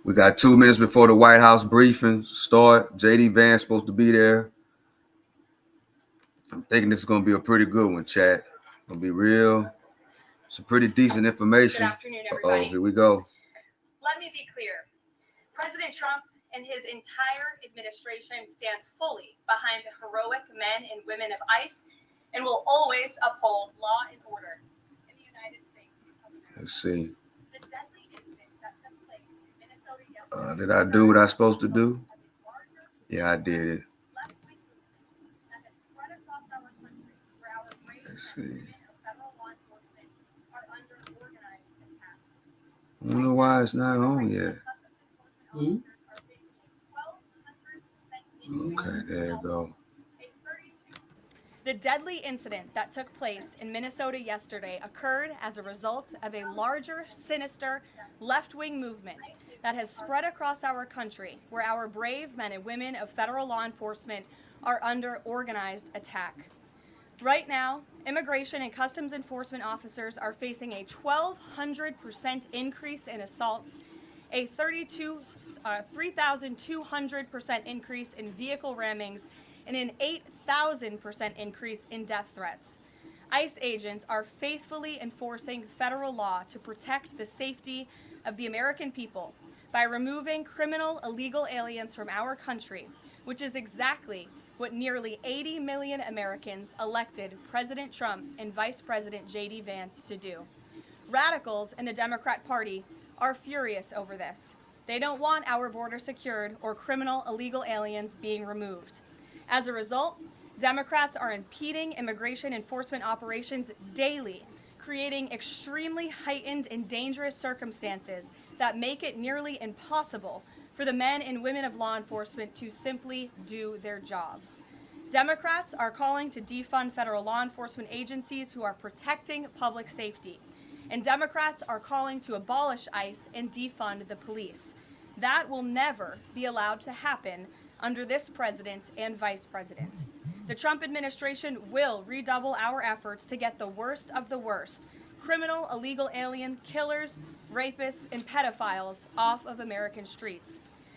We got 2 minutes before the White House briefing start. JD Vance supposed to be there. I'm thinking this is going to be a pretty good one, chat. Gonna be real. Some pretty decent information. Good afternoon, everybody. Here we go. Let me be clear. President Trump and his entire administration stand fully behind the heroic men and women of ICE and will always uphold law and order in the United States of America. Let's see. The deadly incident that took place in Minnesota yesterday. Did I do what I was supposed to do? Yeah, I did it. Let's see. I don't know why it's not on yet. Okay, there you go. The deadly incident that took place in Minnesota yesterday occurred as a result of a larger, sinister, left-wing movement that has spread across our country, where our brave men and women of federal law enforcement are under organized attack. Right now, immigration and customs enforcement officers are facing a 1,200% increase in assaults, a 3,200% increase in vehicle rammings, and an 8,000% increase in death threats. ICE agents are faithfully enforcing federal law to protect the safety of the American people by removing criminal illegal aliens from our country, which is exactly what nearly 80 million Americans elected President Trump and Vice President JD Vance to do. Radicals in the Democrat Party are furious over this. They don't want our border secured or criminal illegal aliens being removed. As a result, Democrats are impeding immigration enforcement operations daily, creating extremely heightened and dangerous circumstances that make it nearly impossible for the men and women of law enforcement to simply do their jobs. Democrats are calling to defund federal law enforcement agencies who are protecting public safety. And Democrats are calling to abolish ICE and defund the police. That will never be allowed to happen under this president and vice president. The Trump administration will redouble our efforts to get the worst of the worst, criminal illegal alien killers, rapists, and pedophiles off of American streets.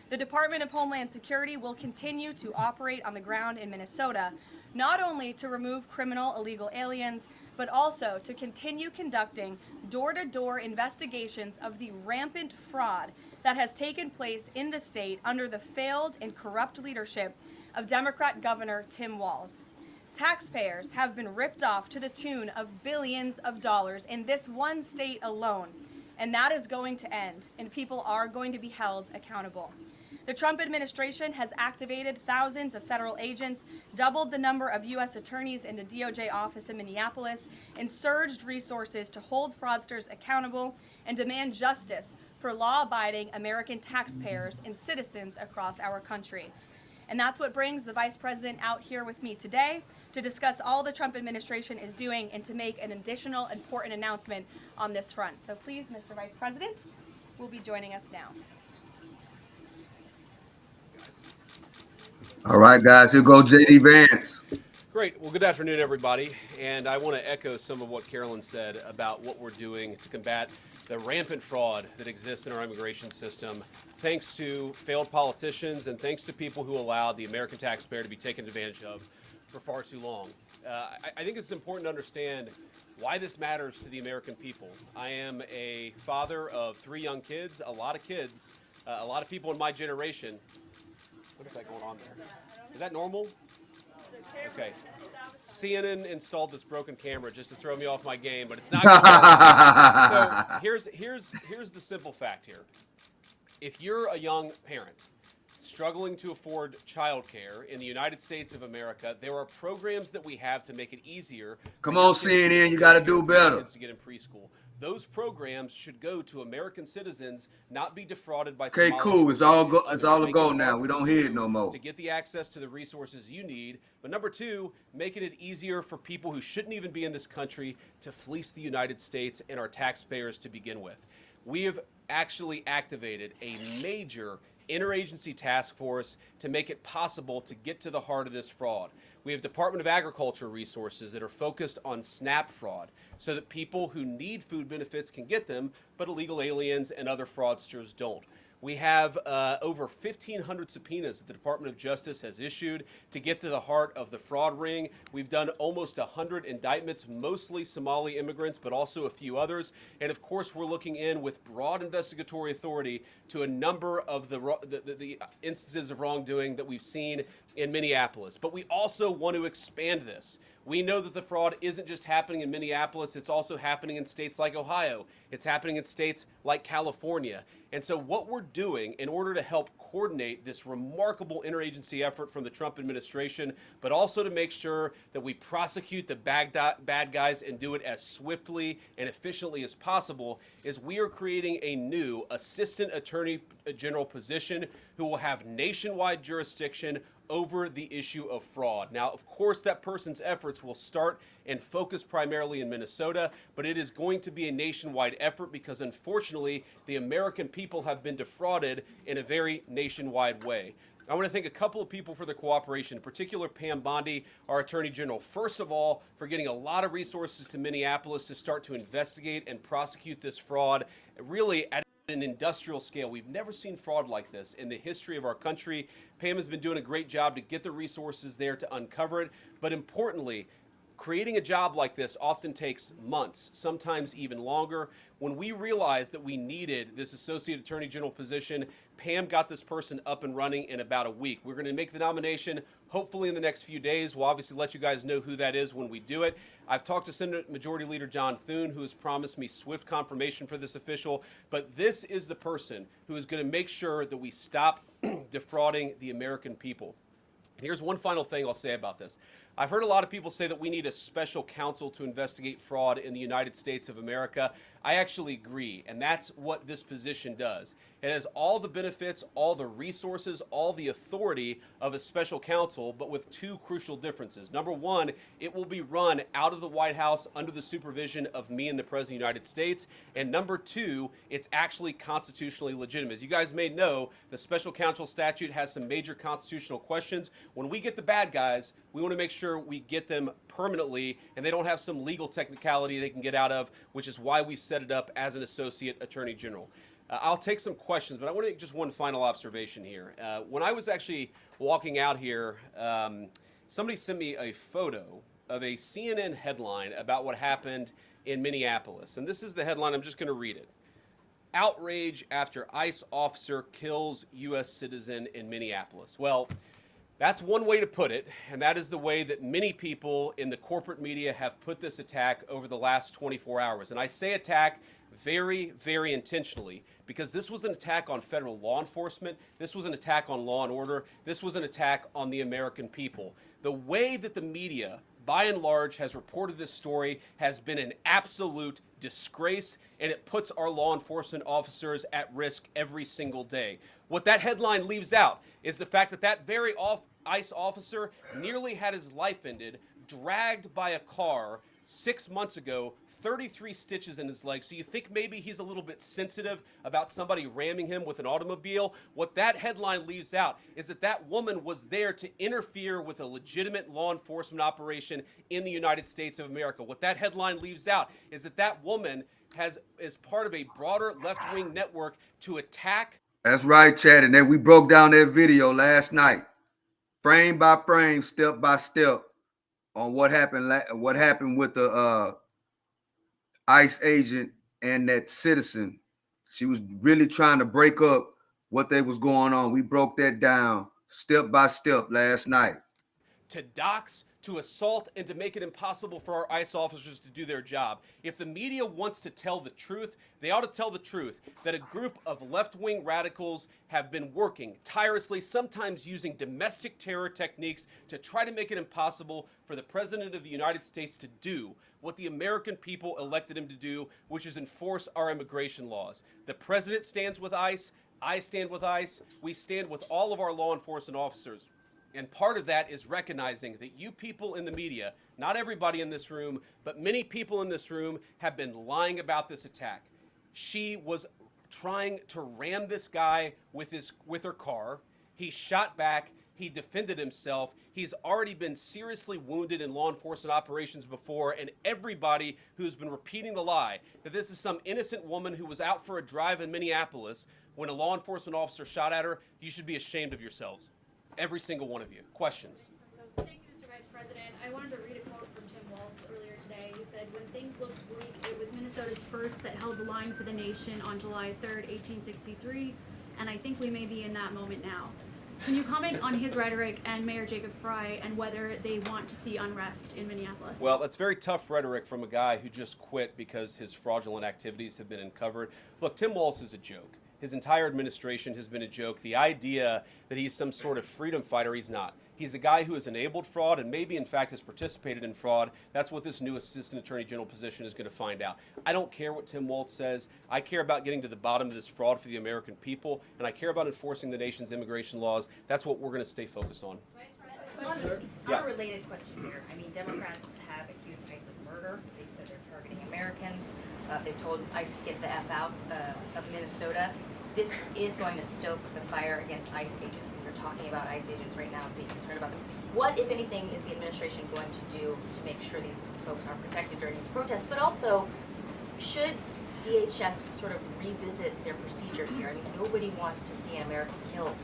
The Department of Homeland Security will continue to operate on the ground in Minnesota, not only to remove criminal illegal aliens, but also to continue conducting door-to-door investigations of the rampant fraud that has taken place in the state under the failed and corrupt leadership of Democrat Governor Tim Walz. Taxpayers have been ripped off to the tune of billions of dollars in this one state alone, and that is going to end, and people are going to be held accountable. The Trump administration has activated thousands of federal agents, doubled the number of U.S. attorneys in the DOJ office in Minneapolis, and surged resources to hold fraudsters accountable and demand justice for law-abiding American taxpayers and citizens across our country. And that's what brings the Vice President out here with me today to discuss all the Trump administration is doing and to make an additional important announcement on this front. So please, Mr. Vice President, will be joining us now. All right, guys, here go JD Vance. Great. Well, good afternoon, everybody. And I want to echo some of what Carolyn said about what we're doing to combat the rampant fraud that exists in our immigration system, thanks to failed politicians and thanks to people who allowed the American taxpayer to be taken advantage of for far too long. I think it's important to understand why this matters to the American people. I am a father of 3 young kids, a lot of people in my generation. What is that going on there? Is that normal? Okay. CNN installed this broken camera just to throw me off my game, but it's not going to work. So here's the simple fact here. If you're a young parent struggling to afford childcare in the United States of America, there are programs that we have to make it easier. Come on, CNN, you got to do better. To get in preschool. Those programs should go to American citizens, not be defrauded by. Okay, cool. It's all a go now. We don't hear it no more. To get the access to the resources you need, but number 2, making it easier for people who shouldn't even be in this country to fleece the United States and our taxpayers to begin with. We have actually activated a major interagency task force to make it possible to get to the heart of this fraud. We have Department of Agriculture resources that are focused on SNAP fraud so that people who need food benefits can get them, but illegal aliens and other fraudsters don't. We have over 1,500 subpoenas that the Department of Justice has issued to get to the heart of the fraud ring. We've done almost 100 indictments, mostly Somali immigrants, but also a few others. And of course, we're looking in with broad investigatory authority to a number of the instances of wrongdoing that we've seen in Minneapolis. But we also want to expand this. We know that the fraud isn't just happening in Minneapolis, it's also happening in states like Ohio. It's happening in states like California. And so what we're doing in order to help coordinate this remarkable interagency effort from the Trump administration, but also to make sure that we prosecute the bad guys and do it as swiftly and efficiently as possible, is we are creating a new Assistant Attorney General position who will have nationwide jurisdiction over the issue of fraud. Now, of course, that person's efforts will start and focus primarily in Minnesota, but it is going to be a nationwide effort because, unfortunately, the American people have been defrauded in a very nationwide way. I want to thank a couple of people for their cooperation, in particular Pam Bondi, our Attorney General, first of all, for getting a lot of resources to Minneapolis to start to investigate and prosecute this fraud, really at an industrial scale. We've never seen fraud like this in the history of our country. Pam has been doing a great job to get the resources there to uncover it, but importantly, creating a job like this often takes months, sometimes even longer. When we realized that we needed this Associate Attorney General position, Pam got this person up and running in about a week. We're going to make the nomination hopefully in the next few days. We'll obviously let you guys know who that is when we do it. I've talked to Senate Majority Leader John Thune, who has promised me swift confirmation for this official, but this is the person who is going to make sure that we stop defrauding the American people. And here's one final thing I'll say about this. I've heard a lot of people say that we need a special counsel to investigate fraud in the United States of America. I actually agree, and that's what this position does. It has all the benefits, all the resources, all the authority of a special counsel, but with two crucial differences. Number one, it will be run out of the White House under the supervision of me and the President of the United States. And number two, it's actually constitutionally legitimate. As you guys may know, the special counsel statute has some major constitutional questions. When we get the bad guys, we want to make sure we get them permanently and they don't have some legal technicality they can get out of, which is why we set it up as an Associate Attorney General. I'll take some questions, but I want to make just one final observation here. When I was actually walking out here, somebody sent me a photo of a CNN headline about what happened in Minneapolis. And this is the headline. I'm just going to read it. Outrage after ICE officer kills U.S. citizen in Minneapolis. Well, that's one way to put it, and that is the way that many people in the corporate media have put this attack over the last 24 hours. And I say attack very, very intentionally because this was an attack on federal law enforcement. This was an attack on law and order. This was an attack on the American people. The way that the media, by and large, has reported this story has been an absolute disgrace, and it puts our law enforcement officers at risk every single day. What that headline leaves out is the fact that that very ICE officer nearly had his life ended, dragged by a car 6 months ago, 33 stitches in his leg. So you think maybe he's a little bit sensitive about somebody ramming him with an automobile? What that headline leaves out is that that woman was there to interfere with a legitimate law enforcement operation in the United States of America. What that headline leaves out is that that woman is part of a broader left-wing network to attack. That's right, Chad. And then we broke down that video last night, frame by frame, step by step, on what happened with the ICE agent and that citizen. She was really trying to break up what they was going on. We broke that down step by step last night. To dox, to assault, and to make it impossible for our ICE officers to do their job. If the media wants to tell the truth, they ought to tell the truth that a group of left-wing radicals have been working tirelessly, sometimes using domestic terror techniques to try to make it impossible for the President of the United States to do what the American people elected him to do, which is enforce our immigration laws. The President stands with ICE, I stand with ICE, we stand with all of our law enforcement officers. And part of that is recognizing that you people in the media, not everybody in this room, but many people in this room have been lying about this attack. She was trying to ram this guy with her car. He shot back. He defended himself. He's already been seriously wounded in law enforcement operations before, and everybody who's been repeating the lie that this is some innocent woman who was out for a drive in Minneapolis when a law enforcement officer shot at her, you should be ashamed of yourselves. Every single one of you. Questions? Thank you, Mr. Vice President. I wanted to read a quote from Tim Walz earlier today. He said, "When things looked bleak, it was Minnesota's first that held the line for the nation on July 3rd, 1863, and I think we may be in that moment now." Can you comment on his rhetoric and Mayor Jacob Frey and whether they want to see unrest in Minneapolis? Well, that's very tough rhetoric from a guy who just quit because his fraudulent activities have been uncovered. Look, Tim Walz is a joke. His entire administration has been a joke. The idea that he's some sort of freedom fighter, he's not. He's a guy who has enabled fraud and maybe, in fact, has participated in fraud. That's what this new Assistant Attorney General position is going to find out. I don't care what Tim Walz says. I care about getting to the bottom of this fraud for the American people, and I care about enforcing the nation's immigration laws. That's what we're going to stay focused on. On a related question here, I mean, Democrats have accused ICE of murder. They've said they're targeting Americans. They've told ICE to get the F out of Minnesota. This is going to stoke the fire against ICE agents. And you're talking about ICE agents right now and being concerned about them. What, if anything, is the administration going to do to make sure these folks are protected during these protests? But also, should DHS sort of revisit their procedures here? I mean, nobody wants to see an American killed.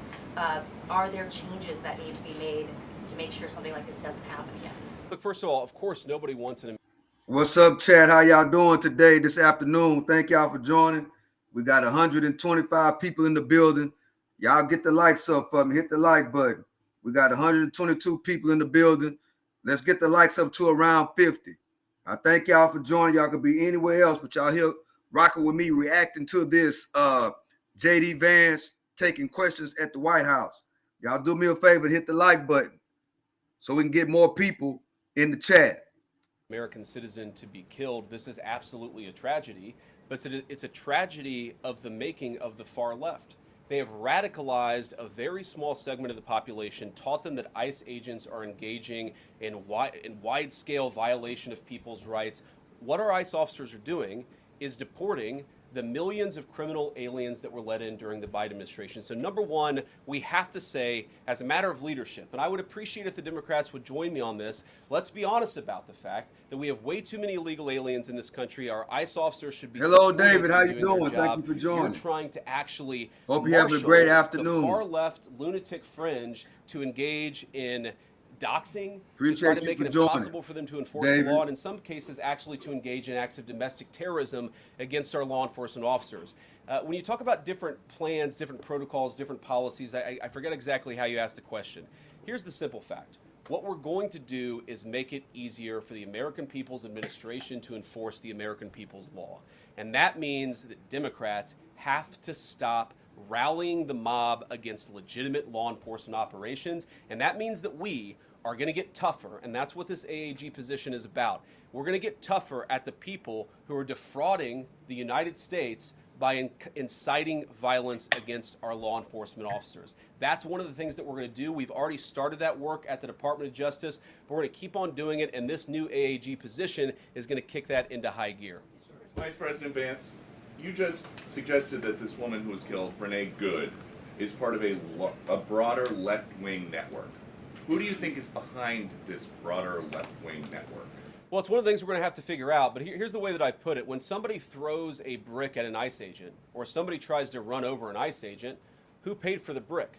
Are there changes that need to be made to make sure something like this doesn't happen again? Look, first of all, of course, nobody wants an. What's up, chat? How y'all doing today, this afternoon? Thank y'all for joining. We got 125 people in the building. Y'all get the likes up for me. Hit the like button. We got 122 people in the building. Let's get the likes up to around 50. I thank y'all for joining. Y'all could be anywhere else, but y'all here rocking with me, reacting to this JD Vance taking questions at the White House. Y'all do me a favor and hit the like button so we can get more people in the chat. American citizen to be killed. This is absolutely a tragedy, but it's a tragedy of the making of the far left. They have radicalized a very small segment of the population, taught them that ICE agents are engaging in wide-scale violation of people's rights. What our ICE officers are doing is deporting the millions of criminal aliens that were let in during the Biden administration. So number one, we have to say, as a matter of leadership, and I would appreciate if the Democrats would join me on this, let's be honest about the fact that we have way too many illegal aliens in this country. Our ICE officers should be. Hello, David. How you doing? Thank you for joining. You're trying to actually hope you're having a great afternoon. The far left lunatic fringe to engage in doxing, Appreciate to try to make it impossible for them to enforce the law, and in some cases actually to engage in acts of domestic terrorism against our law enforcement officers. When you talk about different plans, different protocols, different policies, I forget exactly how you asked the question. Here's the simple fact. What we're going to do is make it easier for the American people's administration to enforce the American people's law. And that means that Democrats have to stop rallying the mob against legitimate law enforcement operations. And that means that we are going to get tougher, and that's what this AAG position is about. We're going to get tougher at the people who are defrauding the United States by inciting violence against our law enforcement officers. That's one of the things that we're going to do. We've already started that work at the Department of Justice, but we're going to keep on doing it, and this new AAG position is going to kick that into high gear. Vice President Vance, you just suggested that this woman who was killed, Renee Good, is part of a broader left-wing network. Who do you think is behind this broader left-wing network? Well, it's one of the things we're going to have to figure out, but here's the way that I put it. When somebody throws a brick at an ICE agent, or somebody tries to run over an ICE agent, who paid for the brick?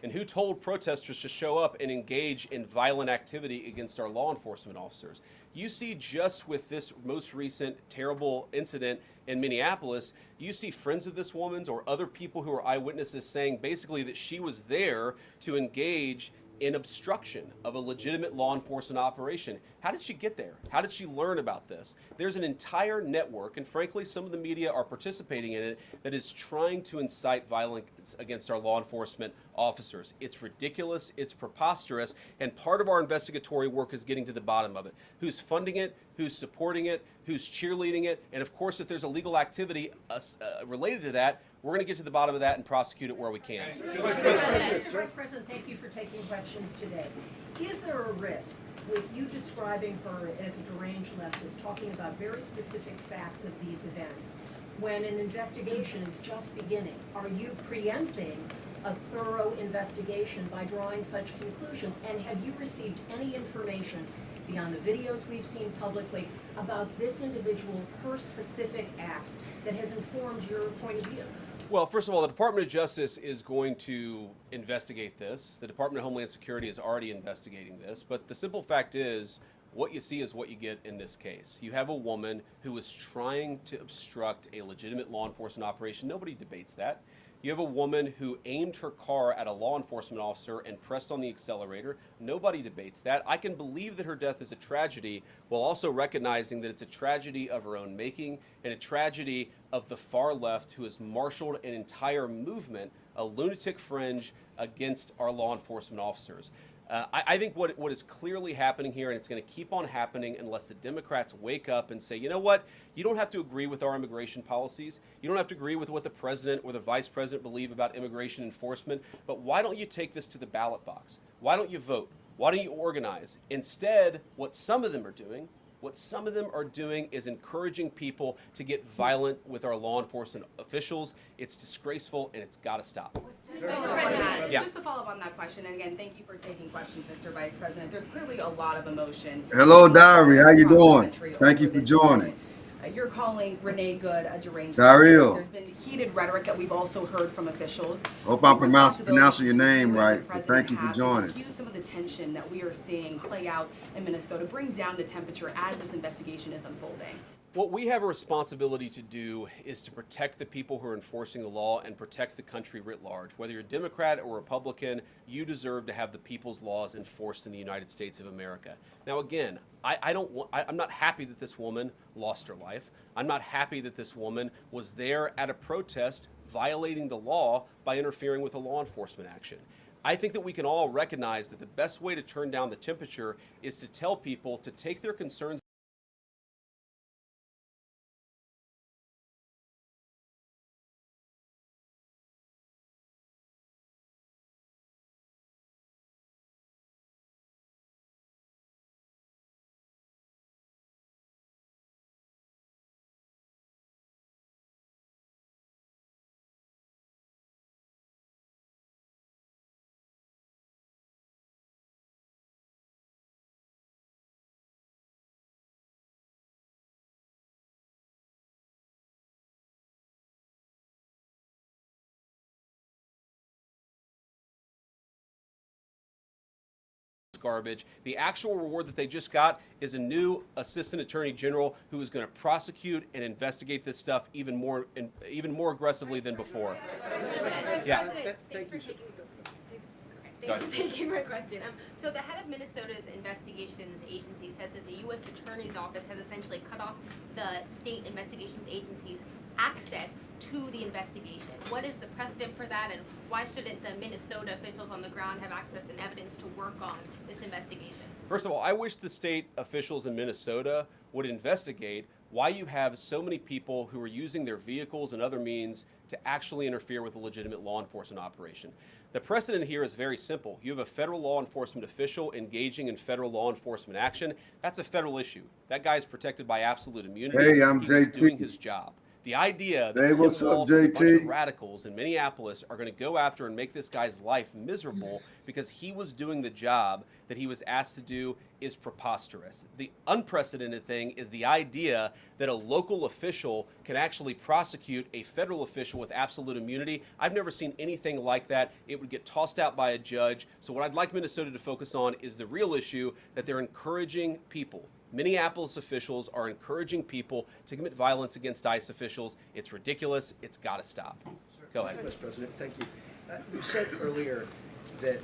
And who told protesters to show up and engage in violent activity against our law enforcement officers? You see, just with this most recent terrible incident in Minneapolis, you see friends of this woman's or other people who are eyewitnesses saying basically that she was there to engage in obstruction of a legitimate law enforcement operation. How did she get there? How did she learn about this? There's an entire network, and frankly, some of the media are participating in it, that is trying to incite violence against our law enforcement officers. It's ridiculous, it's preposterous, and part of our investigatory work is getting to the bottom of it. Who's funding it? Who's supporting it? Who's cheerleading it? And of course, if there's illegal activity related to that, we're going to get to the bottom of that and prosecute it where we can. Vice President, thank you for taking questions today. Is there a risk with you describing her as a deranged leftist, talking about very specific facts of these events, when an investigation is just beginning? Are you preempting a thorough investigation by drawing such conclusions? And have you received any information beyond the videos we've seen publicly about this individual, her specific acts, that has informed your point of view? Well, first of all, the Department of Justice is going to investigate this. The Department of Homeland Security is already investigating this. But the simple fact is, what you see is what you get in this case. You have a woman who was trying to obstruct a legitimate law enforcement operation. Nobody debates that. You have a woman who aimed her car at a law enforcement officer and pressed on the accelerator. Nobody debates that. I can believe that her death is a tragedy while also recognizing that it's a tragedy of her own making and a tragedy of the far left who has marshaled an entire movement, a lunatic fringe against our law enforcement officers. I think what is clearly happening here, and it's going to keep on happening unless the Democrats wake up and say, you know what, you don't have to agree with our immigration policies. You don't have to agree with what the president or the vice president believe about immigration enforcement, but why don't you take this to the ballot box? Why don't you vote? Why don't you organize? Instead, what some of them are doing is encouraging people to get violent with our law enforcement officials. It's disgraceful and it's got to stop. Just to follow up on that question, and again, thank you for taking questions, Mr. Vice President. There's clearly a lot of emotion. Hello, Diary. How you doing? Thank you for joining. You're calling Renee Good a deranged. Daryl. There's been heated rhetoric that we've also heard from officials. Hope I'm pronouncing your name right. But thank you for joining. Diffuse some of the tension that we are seeing play out in Minnesota, bring down the temperature as this investigation is unfolding. What we have a responsibility to do is to protect the people who are enforcing the law and protect the country writ large. Whether you're Democrat or Republican, you deserve to have the people's laws enforced in the United States of America. Now, again, I'm not happy that this woman lost her life. I'm not happy that this woman was there at a protest violating the law by interfering with a law enforcement action. I think that we can all recognize that the best way to turn down the temperature is to tell people to take their concerns garbage. The actual reward that they just got is a new assistant attorney general who is going to prosecute and investigate this stuff even more aggressively than before. Yeah. Thanks for taking my question. So the head of Minnesota's investigations agency says that the U.S. Attorney's Office has essentially cut off the state investigations agency's access to the investigation. What is the precedent for that, and why shouldn't the Minnesota officials on the ground have access and evidence to work on this investigation? First of all, I wish the state officials in Minnesota would investigate why you have so many people who are using their vehicles and other means to actually interfere with a legitimate law enforcement operation. The precedent here is very simple. You have a federal law enforcement official engaging in federal law enforcement action. That's a federal issue. That guy is protected by absolute immunity. Hey, I'm He's JT. doing his job. The idea that Hey, what's Tim up, Walz and a bunch JT? of radicals in Minneapolis are going to go after and make this guy's life miserable because he was doing the job that he was asked to do is preposterous. The unprecedented thing is the idea that a local official can actually prosecute a federal official with absolute immunity. I've never seen anything like that. It would get tossed out by a judge. So what I'd like Minnesota to focus on is the real issue that they're encouraging people. Minneapolis officials are encouraging people to commit violence against ICE officials. It's ridiculous. It's got to stop. Go ahead. Mr. President, thank you. You said earlier that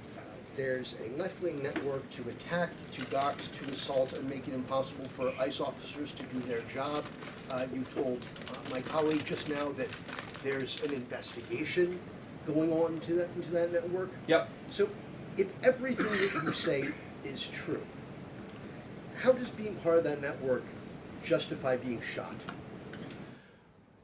there's a left-wing network to attack, to dox, to assault, and make it impossible for ICE officers to do their job. You told my colleague just now that there's an investigation going on into that network. Yep. So if everything that you say is true, how does being part of that network justify being shot?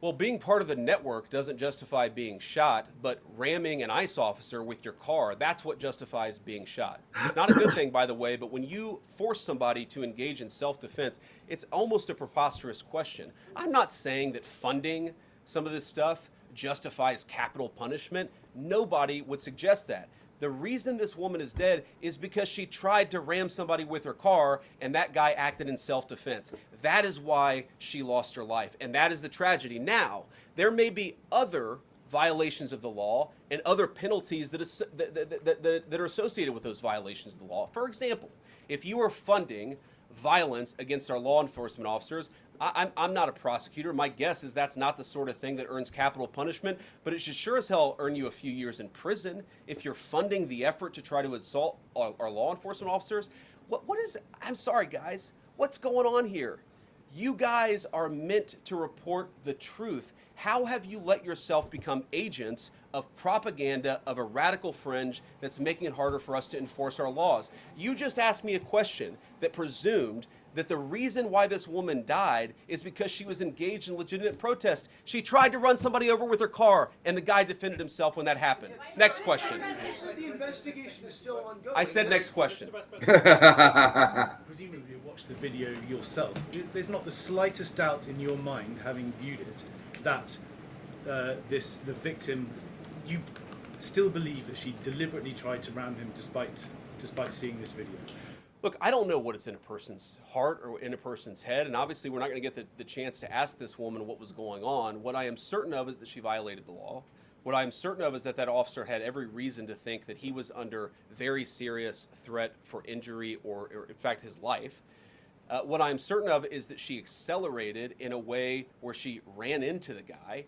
Well, being part of the network doesn't justify being shot, but ramming an ICE officer with your car, that's what justifies being shot. It's not a good thing, by the way, but when you force somebody to engage in self-defense, it's almost a preposterous question. I'm not saying that funding some of this stuff justifies capital punishment. Nobody would suggest that. The reason this woman is dead is because she tried to ram somebody with her car and that guy acted in self-defense. That is why she lost her life, and that is the tragedy. Now, there may be other violations of the law and other penalties that are associated with those violations of the law. For example, if you are funding violence against our law enforcement officers, I'm not a prosecutor. My guess is that's not the sort of thing that earns capital punishment, but it should sure as hell earn you a few years in prison if you're funding the effort to try to assault our law enforcement officers. What is, I'm sorry guys, what's going on here? You guys are meant to report the truth. How have you let yourself become agents of propaganda of a radical fringe that's making it harder for us to enforce our laws? You just asked me a question that presumed that the reason why this woman died is because she was engaged in legitimate protest. She tried to run somebody over with her car, and the guy defended himself when that happened. Next question. The investigation is still ongoing. I said next question. Presumably you watched the video yourself. There's not the slightest doubt in your mind, having viewed it, that the victim, you still believe that she deliberately tried to ram him despite seeing this video? Look, I don't know what is in a person's heart or in a person's head, and obviously we're not going to get the chance to ask this woman what was going on. What I am certain of is that she violated the law. What I'm certain of is that that officer had every reason to think that he was under very serious threat for injury or in fact, his life. What I'm certain of is that she accelerated in a way where she ran into the guy.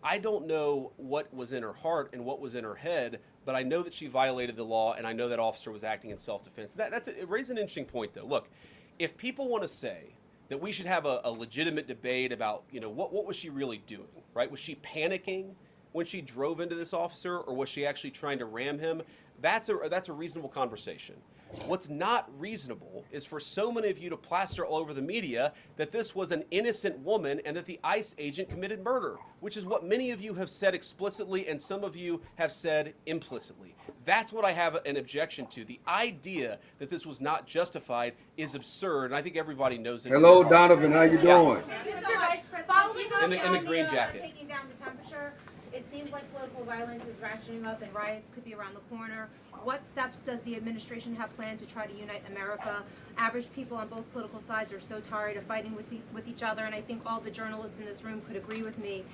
I don't know what was in her heart and what was in her head, but I know that she violated the law, and I know that officer was acting in self-defense. It raises an interesting point, though. Look, if people want to say that we should have a legitimate debate about, what was she really doing, right? Was she panicking when she drove into this officer, or was she actually trying to ram him? That's a reasonable conversation. What's not reasonable is for so many of you to plaster all over the media that this was an innocent woman and that the ICE agent committed murder, which is what many of you have said explicitly and some of you have said implicitly. That's what I have an objection to. The idea that this was not justified is absurd, and I think everybody knows it. Hello, Donovan. How you doing? Mr. Vice President, In the green jacket. Taking down the temperature, it seems like political violence is ratcheting up and riots could be around the corner. What steps does the administration have planned to try to unite America? Average people on both political sides are so tired of fighting with each other, and I think all the journalists in this room could agree with me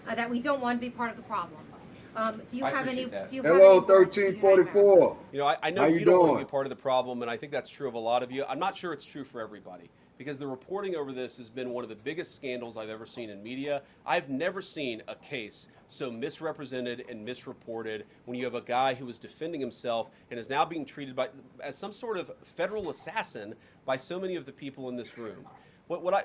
that we don't want to be part of the problem. Do you have any? Hello, 1344. I know you don't want to be part of the problem, and I think that's true of a lot of you. I'm not sure it's true for everybody, because the reporting over this has been one of the biggest scandals I've ever seen in media. I've never seen a case so misrepresented and misreported when you have a guy who is defending himself and is now being treated as some sort of federal assassin by so many of the people in this room.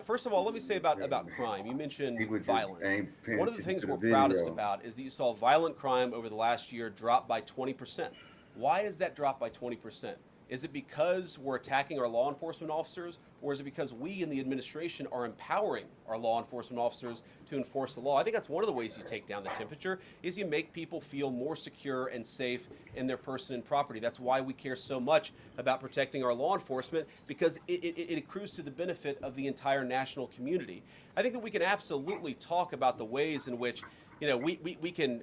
First of all, let me say about crime. You mentioned violence. One of the things we're proudest about is that you saw violent crime over the last year drop by 20%. Why is that drop by 20%? Is it because we're attacking our law enforcement officers, or is it because we in the administration are empowering our law enforcement officers to enforce the law? I think that's one of the ways you take down the temperature, is you make people feel more secure and safe in their person and property. That's why we care so much about protecting our law enforcement, because it accrues to the benefit of the entire national community. I think that we can absolutely talk about the ways in which, we can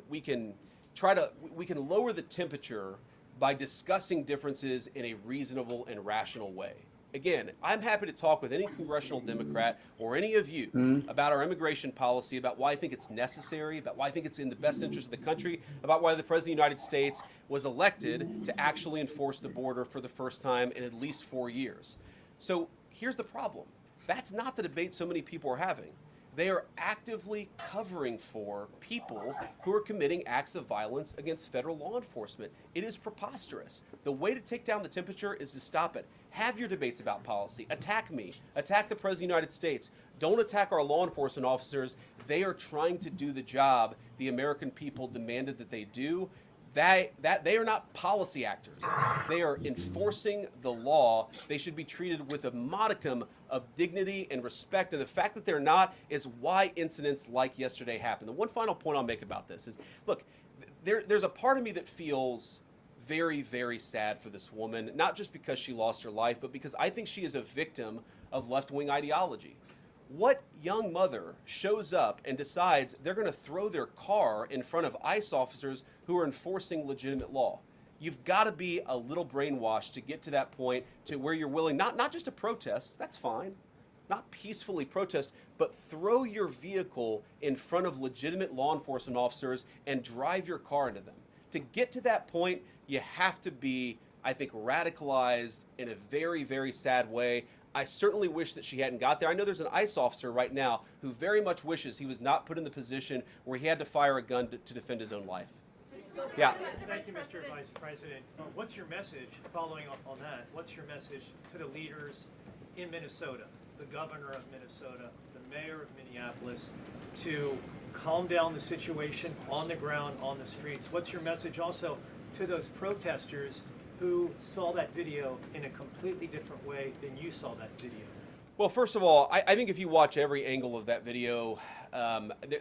lower the temperature by discussing differences in a reasonable and rational way. Again, I'm happy to talk with any congressional Democrat or any of you about our immigration policy, about why I think it's necessary, about why I think it's in the best interest of the country, about why the President of the United States was elected to actually enforce the border for the first time in at least 4 years. So here's the problem. That's not the debate so many people are having. They are actively covering for people who are committing acts of violence against federal law enforcement. It is preposterous. The way to take down the temperature is to stop it. Have your debates about policy. Attack me. Attack the President of the United States. Don't attack our law enforcement officers. They are trying to do the job the American people demanded that they do. They are not policy actors. They are enforcing the law. They should be treated with a modicum of dignity and respect. And the fact that they're not is why incidents like yesterday happened. The one final point I'll make about this is, look, there's a part of me that feels very, very sad for this woman, not just because she lost her life, but because I think she is a victim of left-wing ideology. What young mother shows up and decides they're going to throw their car in front of ICE officers who are enforcing legitimate law? You've got to be a little brainwashed to get to that point to where you're willing not just to protest, that's fine, not peacefully protest, but throw your vehicle in front of legitimate law enforcement officers and drive your car into them. To get to that point, you have to be, I think, radicalized in a very, very sad way. I certainly wish that she hadn't got there. I know there's an ICE officer right now who very much wishes he was not put in the position where he had to fire a gun to defend his own life. Yeah. Thank you, Mr. Vice President. What's your message, following up on that, what's your message to the leaders in Minnesota, the governor of Minnesota, the mayor of Minneapolis, to calm down the situation on the ground, on the streets? What's your message also to those protesters who saw that video in a completely different way than you saw that video? Well, first of all, I think if you watch every angle of that video,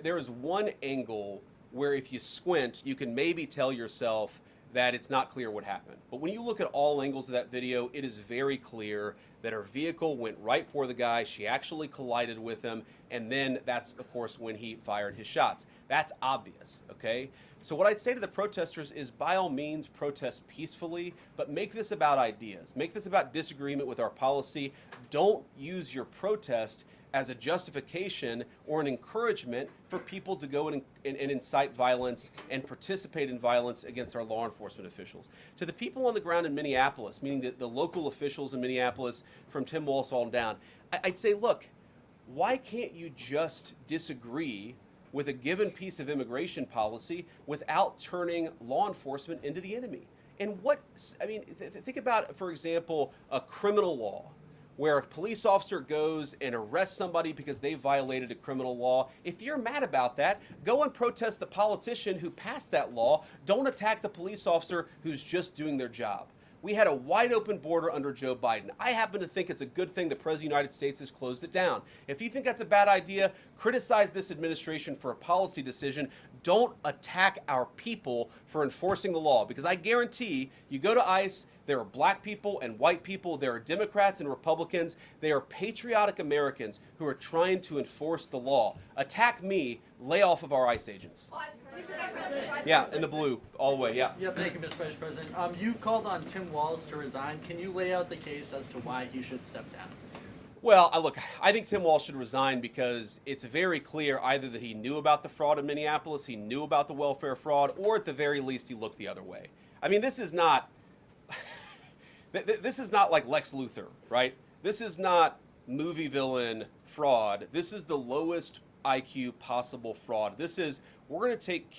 there is one angle where if you squint, you can maybe tell yourself that it's not clear what happened. But when you look at all angles of that video, it is very clear that her vehicle went right for the guy. She actually collided with him. And then that's, of course, when he fired his shots. That's obvious, okay? So what I'd say to the protesters is, by all means, protest peacefully, but make this about ideas. Make this about disagreement with our policy. Don't use your protest as a justification or an encouragement for people to go and incite violence and participate in violence against our law enforcement officials. To the people on the ground in Minneapolis, meaning the local officials in Minneapolis from Tim Walz on down, I'd say, look, why can't you just disagree with a given piece of immigration policy without turning law enforcement into the enemy? And think about, for example, a criminal law, where a police officer goes and arrests somebody because they violated a criminal law. If you're mad about that, go and protest the politician who passed that law. Don't attack the police officer who's just doing their job. We had a wide open border under Joe Biden. I happen to think it's a good thing the President of the United States has closed it down. If you think that's a bad idea, criticize this administration for a policy decision. Don't attack our people for enforcing the law, because I guarantee you go to ICE, there are black people and white people, there are Democrats and Republicans, they are patriotic Americans who are trying to enforce the law. Attack me, lay off of our ICE agents. Yeah, in the blue, all the way, yeah. Yeah, thank you, Mr. Vice President. You've called on Tim Walz to resign. Can you lay out the case as to why he should step down? Well, look, I think Tim Walz should resign because it's very clear either that he knew about the fraud in Minneapolis, he knew about the welfare fraud, or at the very least he looked the other way. I mean, this is not this is not like Lex Luthor, right? This is not movie villain fraud. This is the lowest IQ possible fraud. This is, we're going to take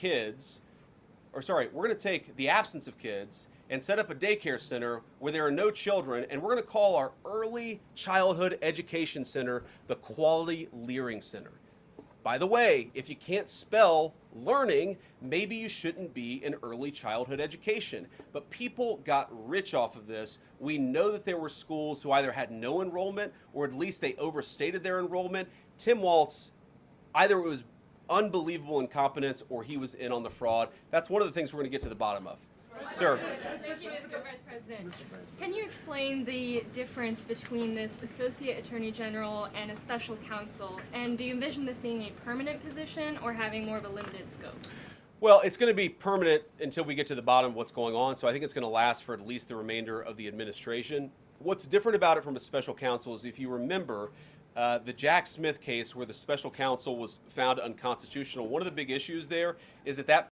the absence of kids and set up a daycare center where there are no children, and we're going to call our early childhood education center the Quality Learning Center. By the way, if you can't spell learning, maybe you shouldn't be in early childhood education. But people got rich off of this. We know that there were schools who either had no enrollment or at least they overstated their enrollment. Tim Walz, either it was unbelievable incompetence or he was in on the fraud. That's one of the things we're going to get to the bottom of. Sir. Thank you, Mr. Vice President. Can you explain the difference between this Associate Attorney General and a special counsel? And do you envision this being a permanent position or having more of a limited scope? Well, it's going to be permanent until we get to the bottom of what's going on, so I think it's going to last for at least the remainder of the administration. What's different about it from a special counsel is, if you remember, the Jack Smith case where the special counsel was found unconstitutional, one of the big issues there is that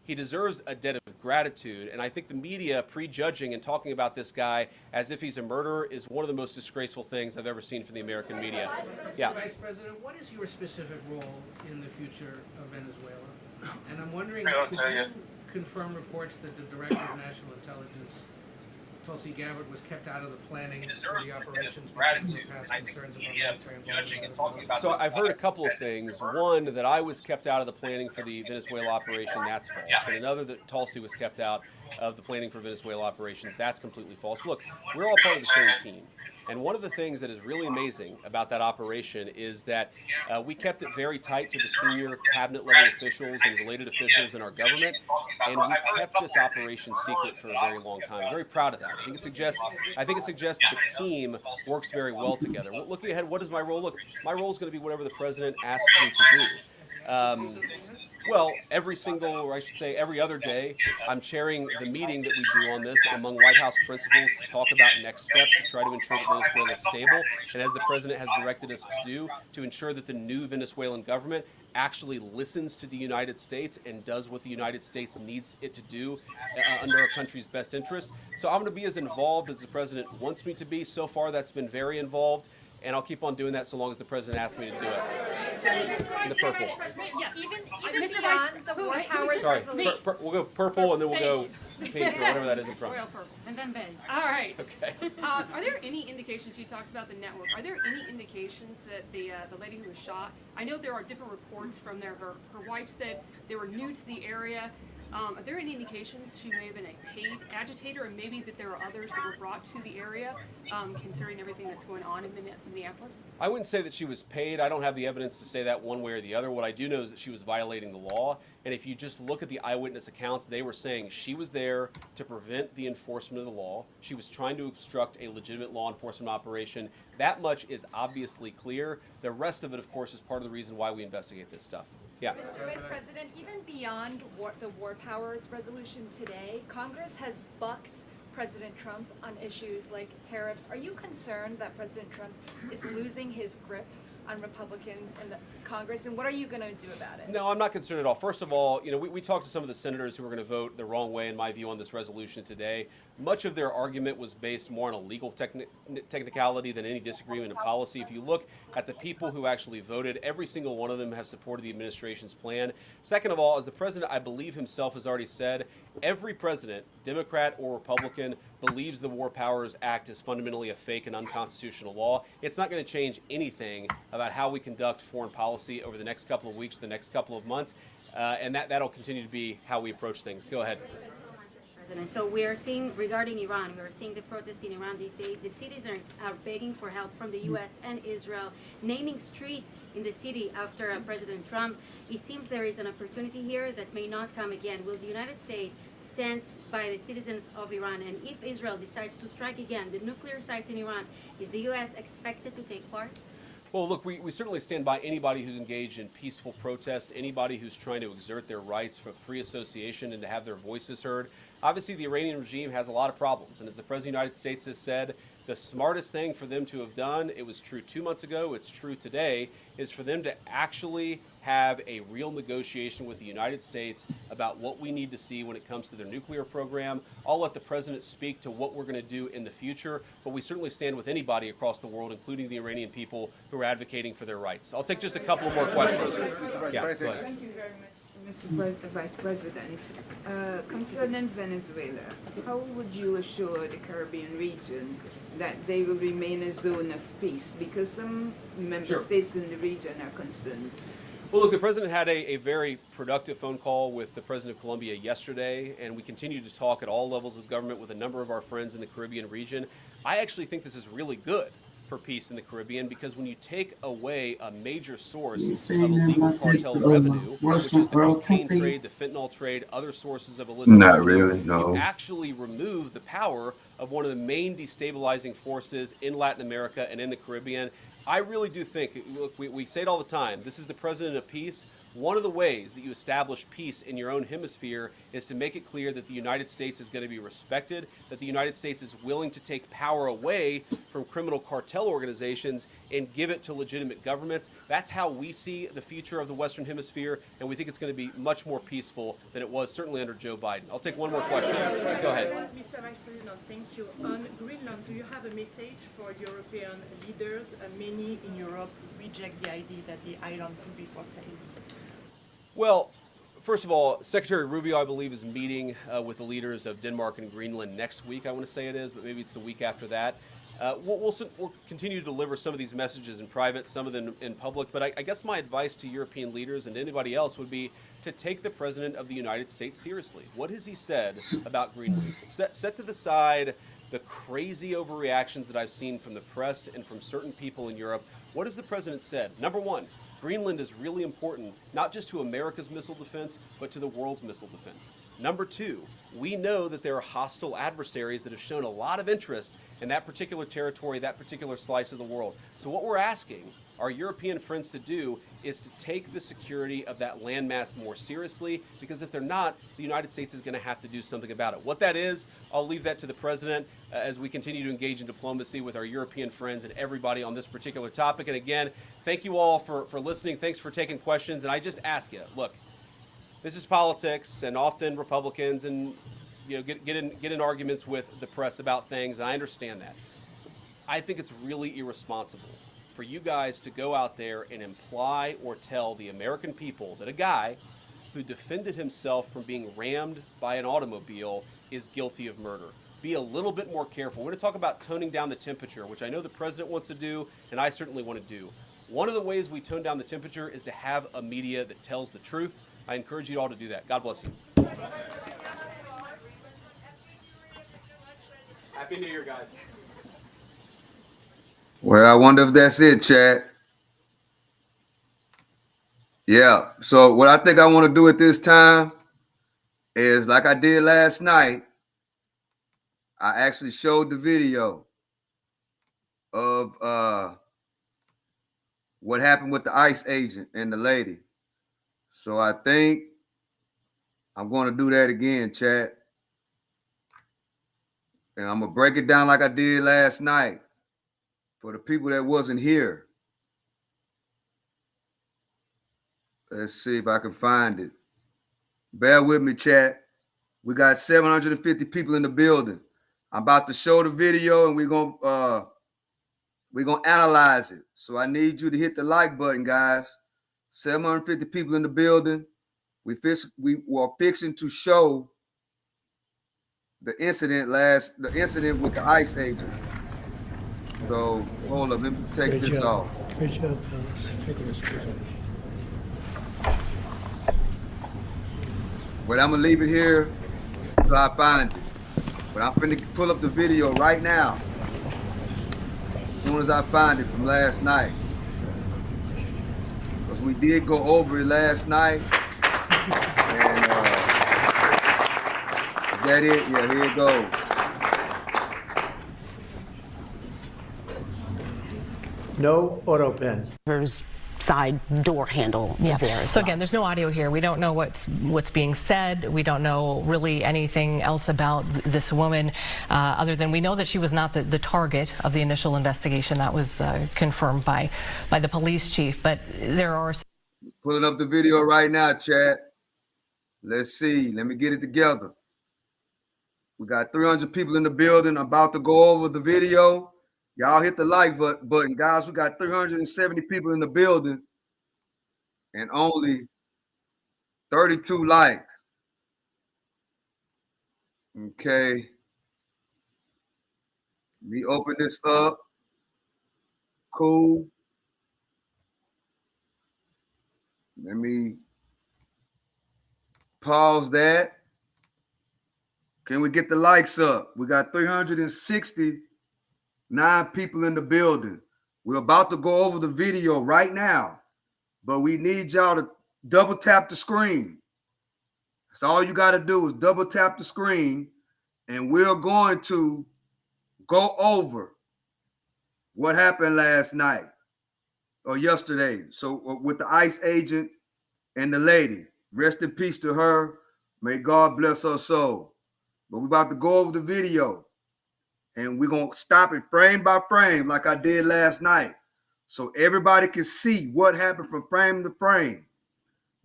he deserves a debt of gratitude. And I think the media prejudging and talking about this guy as if he's a murderer is one of the most disgraceful things I've ever seen from the American media. Yeah. Vice President, what is your specific role in the future of Venezuela? And I'm wondering, could you confirm reports that the Director of National Intelligence, Tulsi Gabbard, was kept out of the planning for the operations because of past concerns about military involvement? So I've heard a couple of things. One, that I was kept out of the planning for the Venezuela operation, that's false. And another, that Tulsi was kept out of the planning for Venezuela operations, that's completely false. Look, we're all part of the same team. And one of the things that is really amazing about that operation is that we kept it very tight to the senior cabinet level officials and related officials in our government, and we kept this operation secret for a very long time. I'm very proud of that. I think it suggests that the team works very well together. Looking ahead, what is my role? Look, my role is going to be whatever the president asks me to do. Well, every single, or I should say every other day, I'm chairing the meeting that we do on this among White House principals to talk about next steps to try to ensure that Venezuela is stable, and as the president has directed us to do, to ensure that the new Venezuelan government actually listens to the United States and does what the United States needs it to do under our country's best interest. So I'm going to be as involved as the president wants me to be. So far, that's been very involved, and I'll keep on doing that so long as the president asks me to do it. In the purple. Yes. Even beyond the war powers Sorry, resolution. we'll go purple and then we'll go pink or whatever that is in front. Royal purple, and then beige. All right. Okay. Are there any indications, you talked about the network, are there any indications that the lady who was shot, I know there are different reports from there, her wife said they were new to the area. Are there any indications she may have been a paid agitator, and maybe that there are others that were brought to the area, considering everything that's going on in Minneapolis? I wouldn't say that she was paid. I don't have the evidence to say that one way or the other. What I do know is that she was violating the law. And if you just look at the eyewitness accounts, they were saying she was there to prevent the enforcement of the law. She was trying to obstruct a legitimate law enforcement operation. That much is obviously clear. The rest of it, of course, is part of the reason why we investigate this stuff. Yeah. Mr. Vice President, even beyond the war powers resolution today, Congress has bucked President Trump on issues like tariffs. Are you concerned that President Trump is losing his grip on Republicans in the Congress, and what are you going to do about it? No, I'm not concerned at all. First of all, we talked to some of the senators who were going to vote the wrong way, in my view, on this resolution today. Much of their argument was based more on a legal technicality than any disagreement in policy. If you look at the people who actually voted, every single one of them have supported the administration's plan. Second of all, as the president, I believe himself, has already said, every president, Democrat or Republican, believes the War Powers Act is fundamentally a fake and unconstitutional law. It's not going to change anything about how we conduct foreign policy over the next couple of weeks, the next couple of months, and that'll continue to be how we approach things. Go ahead. President. So we are seeing, regarding Iran, we are seeing the protests in Iran these days. The cities are begging for help from the U.S. and Israel, naming streets in the city after President Trump. It seems there is an opportunity here that may not come again. Will the United States stand by the citizens of Iran? And if Israel decides to strike again the nuclear sites in Iran, is the U.S. expected to take part? Well, look, we certainly stand by anybody who's engaged in peaceful protest, anybody who's trying to exert their rights for free association and to have their voices heard. Obviously, the Iranian regime has a lot of problems, and as the President of the United States has said, the smartest thing for them to have done, it was true 2 months ago, it's true today, is for them to actually have a real negotiation with the United States about what we need to see when it comes to their nuclear program. I'll let the President speak to what we're going to do in the future, but we certainly stand with anybody across the world, including the Iranian people who are advocating for their rights. I'll take just a couple more questions. Yeah, go ahead. Thank you very much, Mr. Vice President. Concerning Venezuela, how would you assure the Caribbean region that they will remain a zone of peace? Because some member states in the region are concerned. Well, look, the President had a very productive phone call with the President of Colombia yesterday, and we continue to talk at all levels of government with a number of our friends in the Caribbean region. I actually think this is really good for peace in the Caribbean, because when you take away a major source of illegal cartel revenue, which is the cocaine trade, the fentanyl trade, other sources of illicit revenue, you actually remove the power of one of the main destabilizing forces in Latin America and in the Caribbean. I really do think, look, we say it all the time, this is the president of peace. One of the ways that you establish peace in your own hemisphere is to make it clear that the United States is going to be respected, that the United States is willing to take power away from criminal cartel organizations and give it to legitimate governments. That's how we see the future of the Western Hemisphere, and we think it's going to be much more peaceful than it was certainly under Joe Biden. I'll take one more question. Go ahead. Mr. Vice President, thank you. On Greenland, do you have a message for European leaders? Many in Europe reject the idea that the island could be for sale. Well, first of all, Secretary Rubio, I believe, is meeting with the leaders of Denmark and Greenland next week, I want to say it is, but maybe it's the week after that. We'll continue to deliver some of these messages in private, some of them in public, but I guess my advice to European leaders and anybody else would be to take the President of the United States seriously. What has he said about Greenland? Set to the side the crazy overreactions that I've seen from the press and from certain people in Europe. What has the President said? Number one, Greenland is really important, not just to America's missile defense, but to the world's missile defense. Number two, we know that there are hostile adversaries that have shown a lot of interest in that particular territory, that particular slice of the world. So what we're asking our European friends to do is to take the security of that landmass more seriously, because if they're not, the United States is going to have to do something about it. What that is, I'll leave that to the President as we continue to engage in diplomacy with our European friends and everybody on this particular topic. And again, thank you all for listening. Thanks for taking questions. And I just ask you, look, this is politics, and often Republicans and get in arguments with the press about things, and I understand that. I think it's really irresponsible for you guys to go out there and imply or tell the American people that a guy who defended himself from being rammed by an automobile is guilty of murder. Be a little bit more careful. We're going to talk about toning down the temperature, which I know the President wants to do, and I certainly want to do. One of the ways we tone down the temperature is to have a media that tells the truth. I encourage you all to do that. God bless you. Happy New Year, guys. Well, I wonder if that's it, Chad. Yeah. So what I think I want to do at this time is, like I did last night, I actually showed the video of what happened with the ICE agent and the lady. So I think I'm going to do that again, Chad. And I'm going to break it down like I did last night for the people that wasn't here. Let's see if I can find it. Bear with me, chat. We got 750 people in the building. I'm about to show the video, and we're gonna analyze it. So I need you to hit the like button, guys. 750 people in the building. We were fixing to show the incident with the ICE agent. So hold up, let me take Great this job. off. Great job, fellas. But I'm gonna leave it here until I find it. But I'm finna pull up the video right now, as soon as I find it from last night. Because we did go over it last night. And is that it? Yeah, here it goes. No auto pen. Side door handle there. So again, there's no audio here. We don't know what's being said. We don't know really anything else about this woman, other than we know that she was not the target of the initial investigation. That was confirmed by the police chief. But there are Pulling up the video right now, Chad. Let's see. Let me get it together. We got 300 people in the building. I'm about to go over the video. Y'all hit the like button, guys. We got 370 people in the building and only 32 likes. Okay. Let me open this up. Cool. Let me pause that. Can we get the likes up? We got 369 people in the building. We're about to go over the video right now, but we need y'all to double tap the screen. That's all you got to do is double tap the screen, and we're going to go over what happened last night or yesterday. So with the ICE agent and the lady. Rest in peace to her. May God bless her soul. But we're about to go over the video, and we're going to stop it frame by frame like I did last night, so everybody can see what happened from frame to frame.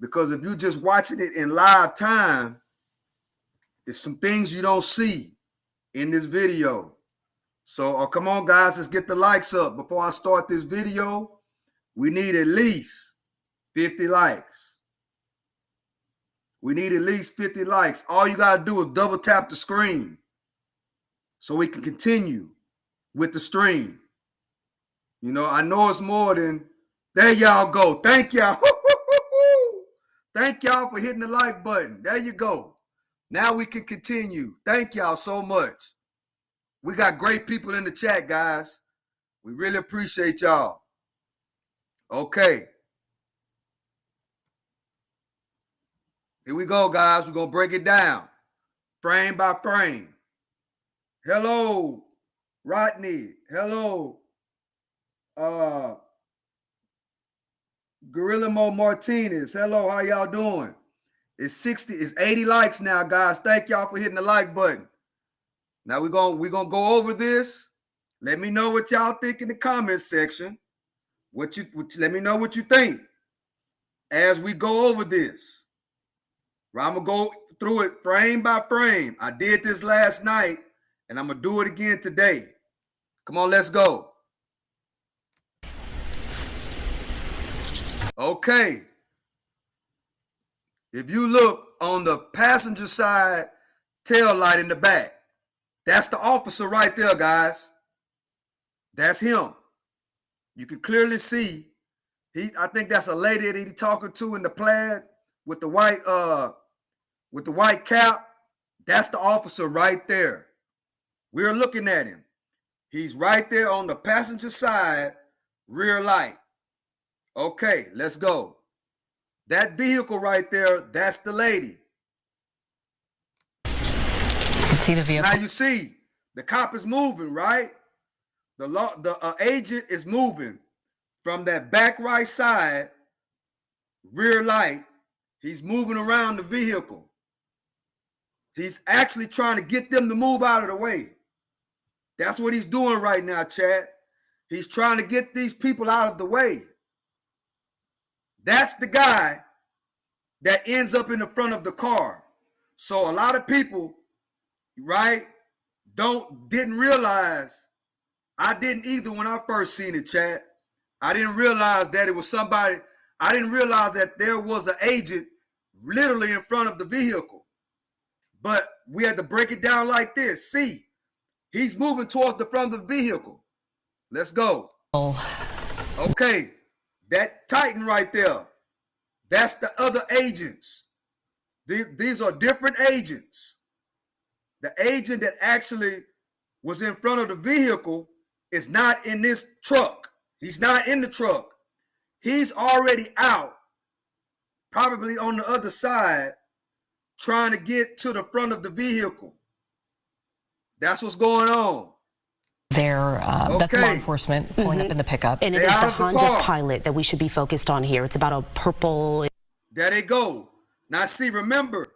Because if you're just watching it in live time, there's some things you don't see in this video. So come on, guys, let's get the likes up. Before I start this video, we need at least 50 likes. We need at least 50 likes. All you got to do is double tap the screen so we can continue with the stream. You know, I know it's more than, there y'all go. Thank y'all. Thank y'all for hitting the like button. There you go. Now we can continue. Thank y'all so much. We got great people in the chat, guys. We really appreciate y'all. Okay. Here we go, guys. We're going to break it down frame by frame. Hello, Rodney. Hello, Guerrillamo Martinez. Hello, how y'all doing? It's 80 likes now, guys. Thank y'all for hitting the like button. Now we're gonna go over this. Let me know what y'all think in the comments section. Let me know what you think as we go over this. I'm gonna go through it frame by frame. I did this last night, and I'm gonna do it again today. Come on, let's go. Okay. If you look on the passenger side tail light in the back, that's the officer right there, guys. That's him. You can clearly see. I think that's a lady that he's talking to in the plaid with the white cap. That's the officer right there. We're looking at him. He's right there on the passenger side rear light. Okay, let's go. That vehicle right there, that's the lady. You can see the vehicle. Now you see the cop is moving, right? The agent is moving from that back right side rear light. He's moving around the vehicle. He's actually trying to get them to move out of the way. That's what he's doing right now, Chad. He's trying to get these people out of the way. That's the guy that ends up in the front of the car. So a lot of people, right, didn't realize. I didn't either when I first seen it, Chad. I didn't realize that it was somebody. I didn't realize that there was an agent literally in front of the vehicle. But we had to break it down like this. See, he's moving towards the front of the vehicle. Let's go. Okay, that Titan right there, that's the other agents. These are different agents. The agent that actually was in front of the vehicle is not in this truck. He's not in the truck. He's already out, probably on the other side, trying to get to the front of the vehicle. That's what's going on. That's law enforcement pulling up in the pickup. And it is the Honda Pilot that we should be focused on here. It's about a purple. There they go. Now see, remember,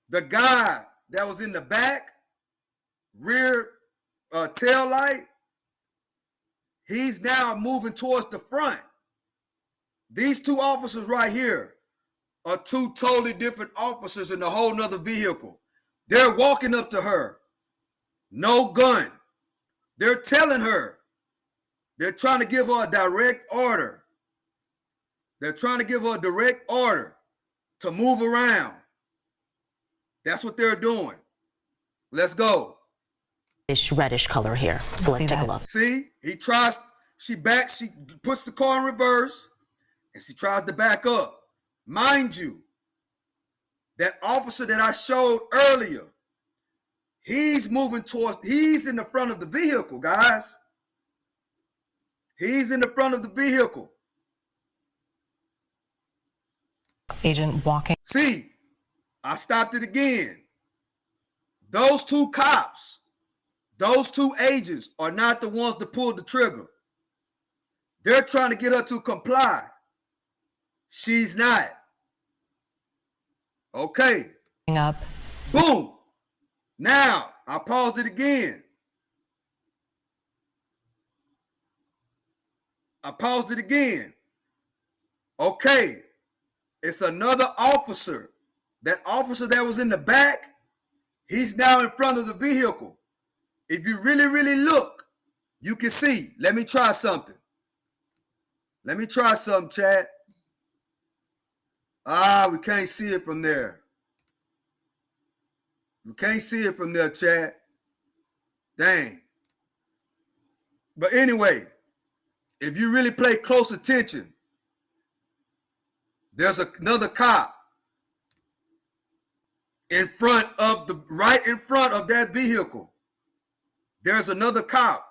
the guy that was in the back, rear tail light, he's now moving towards the front. These two officers right here are two totally different officers in a whole nother vehicle. They're walking up to her. No gun. They're telling her. They're trying to give her a direct order. They're trying to give her a direct order to move around. That's what they're doing. Let's go. Reddish color here. So let's take a look. See, she puts the car in reverse and she tries to back up. Mind you, that officer that I showed earlier, he's in the front of the vehicle, guys. He's in the front of the vehicle. Agent walking. See, I stopped it again. Those two cops, those two agents are not the ones that pulled the trigger. They're trying to get her to comply. She's not. Okay. Up. Boom. Now, I paused it again. I paused it again. Okay. It's another officer. That officer that was in the back, he's now in front of the vehicle. If you really, really look, you can see. Let me try something. Let me try something, chat. We can't see it from there. We can't see it from there, chat. Dang. But anyway, if you really pay close attention, there's another cop right in front of that vehicle. There's another cop.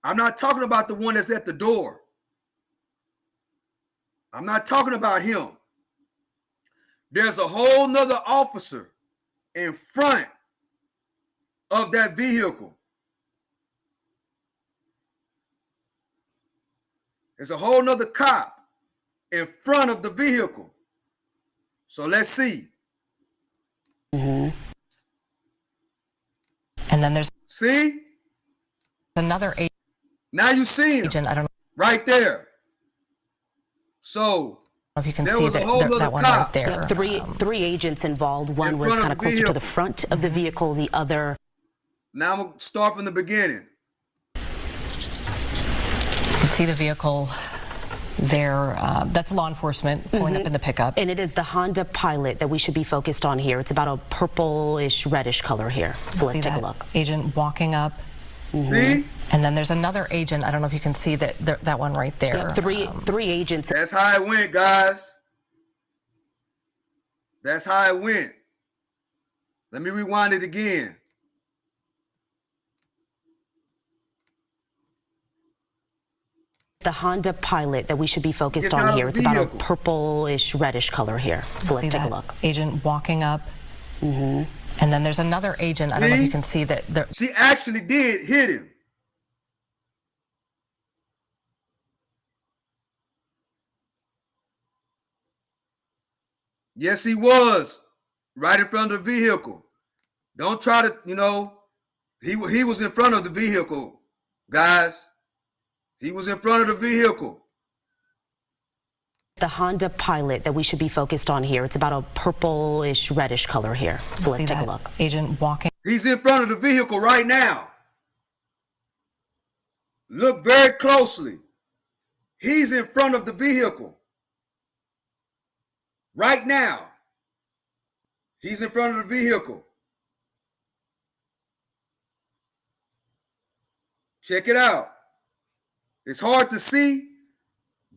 I'm not talking about the one that's at the door. I'm not talking about him. There's a whole nother officer in front of that vehicle. There's a whole nother cop in front of the vehicle. So let's see. And then there's another agent. Now you see him. I don't know. Right there. So if you can there see was a whole that one right there. Three agents involved. One was kind of closer to the front of the vehicle. The other. Now I'm gonna start from the beginning. You can see the vehicle there. That's law enforcement pulling up in the pickup. And it is the Honda Pilot that we should be focused on here. It's about a purplish, reddish color here. So let's take a look. Agent walking up. And then there's another agent. I don't know if you can see that one right there. Three agents. That's how it went, guys. That's how it went. Let me rewind it again. The Honda Pilot that we should be focused on here. It's about a purplish, reddish color here. So let's take a look. Agent walking up. And then there's another agent. I don't know if you can see that. She actually did hit him. Yes, he was. Right in front of the vehicle. Don't try to, he was in front of the vehicle, guys. He was in front of the vehicle. The Honda Pilot that we should be focused on here. It's about a purplish, reddish color here. So let's take a look. Agent walking. He's in front of the vehicle right now. Look very closely. He's in front of the vehicle. Right now. He's in front of the vehicle. Check it out. It's hard to see,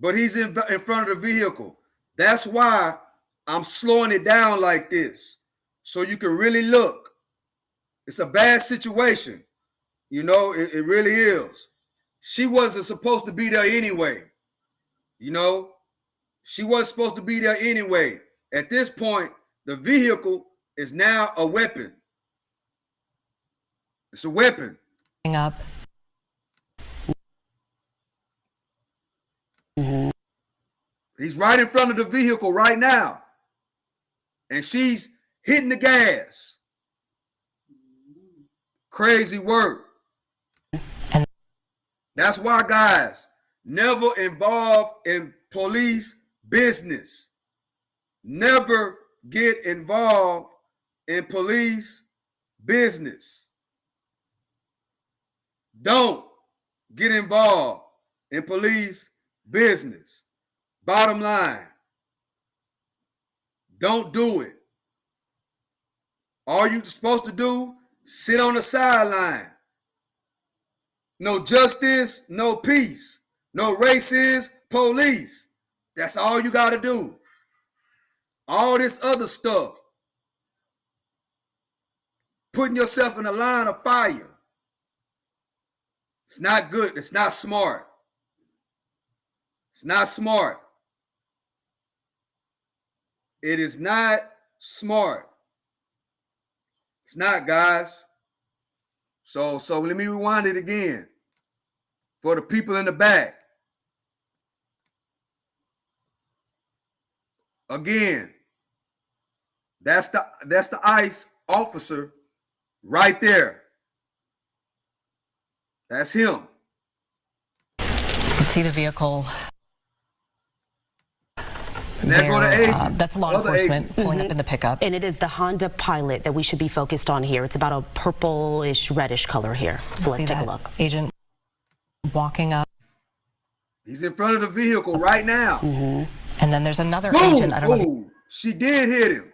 but he's in front of the vehicle. That's why I'm slowing it down like this, so you can really look. It's a bad situation. It really is. She wasn't supposed to be there anyway. She wasn't supposed to be there anyway. At this point, the vehicle is now a weapon. It's a weapon. Up. He's right in front of the vehicle right now. And she's hitting the gas. Crazy work. And that's why, guys, never involve in police business. Never get involved in police business. Don't get involved in police business. Bottom line, don't do it. All you're supposed to do, sit on the sideline. No justice, no peace. No racist police. That's all you got to do. All this other stuff, putting yourself in a line of fire, it's not good. It's not smart. It's not smart. It is not smart. It's not, guys. So let me rewind it again for the people in the back. Again, That's the ICE officer right there. That's him. You can see the vehicle. That's law enforcement pulling up in the pickup. And it is the Honda Pilot that we should be focused on here. It's about a purplish reddish color here. So let's take a look. Agent walking up. He's in front of the vehicle right now. And then there's another agent. I don't know. She did hit him.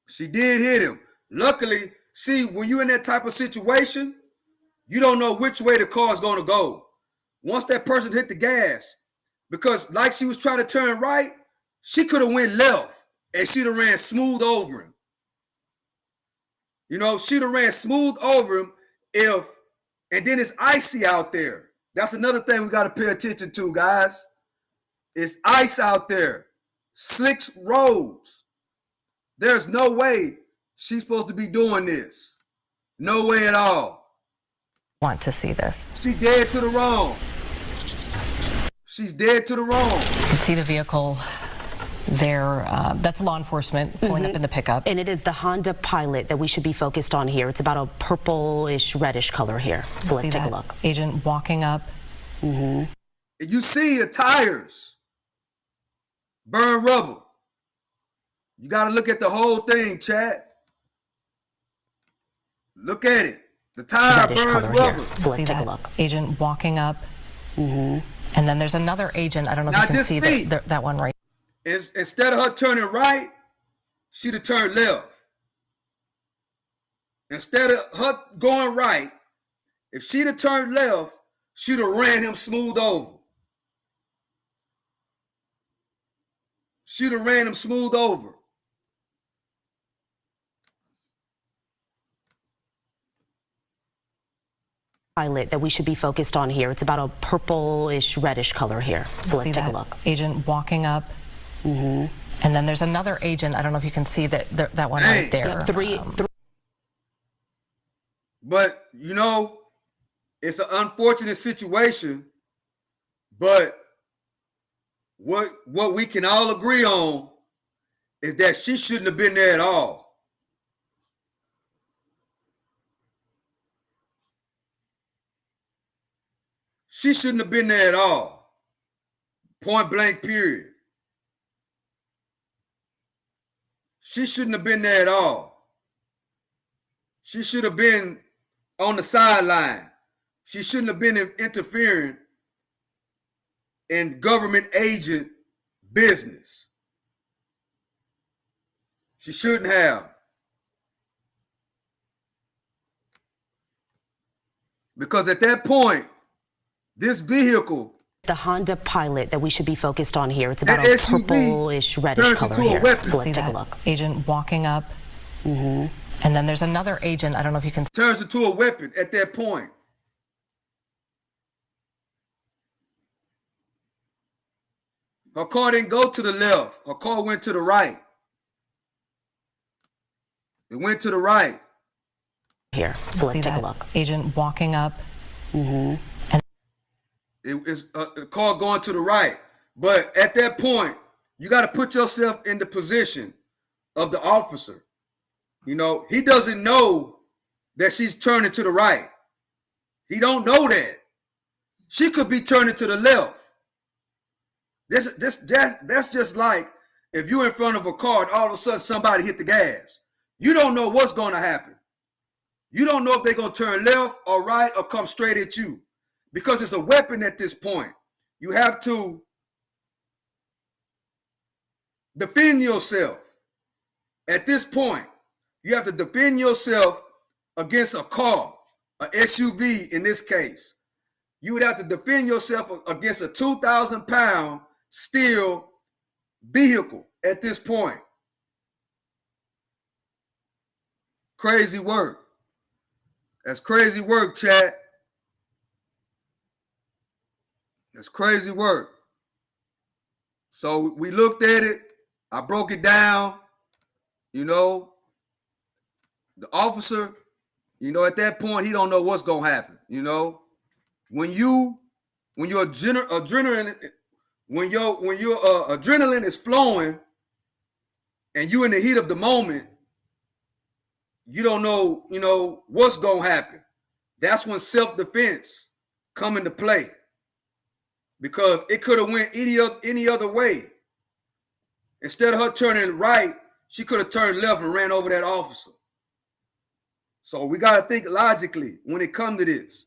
She did hit him. Luckily, see, when you're in that type of situation, you don't know which way the car is going to go. Once that person hit the gas, because like she was trying to turn right, she could have went left and she'd have ran smooth over him. You know, she'd have ran smooth over him and then it's icy out there. That's another thing we got to pay attention to, guys. It's ice out there. Slick roads. There's no way she's supposed to be doing this. No way at all. Want to see this. She's dead to the wrong. She's dead to the wrong. You can see the vehicle there. That's law enforcement pulling up in the pickup. And it is the Honda Pilot that we should be focused on here. It's about a purplish reddish color here. So let's take a look. Agent walking up. You see the tires burn rubber. You got to look at the whole thing, chat. Look at it. The tire burns rubber. So let's take a look. Agent walking up. And then there's another agent. I don't know if you can see that one right. Instead of her turning right, she'd have turned left. Instead of her going right, if she'd have turned left, she'd have ran him smooth over. She'd have ran him smooth over. Pilot that we should be focused on here. It's about a purplish reddish color here. So let's take a look. Agent walking up. And then there's another agent. I don't know if you can see that one right there. But you know, it's an unfortunate situation. But what we can all agree on is that she shouldn't have been there at all. She shouldn't have been there at all. Point blank, period. She shouldn't have been there at all. She should have been on the sideline. She shouldn't have been interfering in government agent business. She shouldn't have. Because at that point, this vehicle, the Honda Pilot that we should be focused on here. It's about a purplish reddish color here. So let's take a look. Agent walking up. And then there's another agent. I don't know if you can. Turns into a weapon at that point. Her car didn't go to the left. Her car went to the right. It went to the right. Here. So let's take a look. Agent walking up. And it's a car going to the right. But at that point, you got to put yourself in the position of the officer. You know, he doesn't know that she's turning to the right. He don't know that. She could be turning to the left. That's just like if you're in front of a car and all of a sudden somebody hit the gas. You don't know what's going to happen. You don't know if they're going to turn left or right or come straight at you. Because it's a weapon at this point. You have to defend yourself. At this point, you have to defend yourself against a car, an SUV in this case. You would have to defend yourself against a 2,000-pound steel vehicle at this point. Crazy work. That's crazy work, chat. That's crazy work. So we looked at it. I broke it down. You know, the officer, you know, at that point, he don't know what's going to happen. You know, when your adrenaline is flowing, and you in the heat of the moment, you don't know, what's going to happen. That's when self-defense come into play, because it could have went any other way. Instead of her turning right, she could have turned left and ran over that officer. So we got to think logically when it comes to this.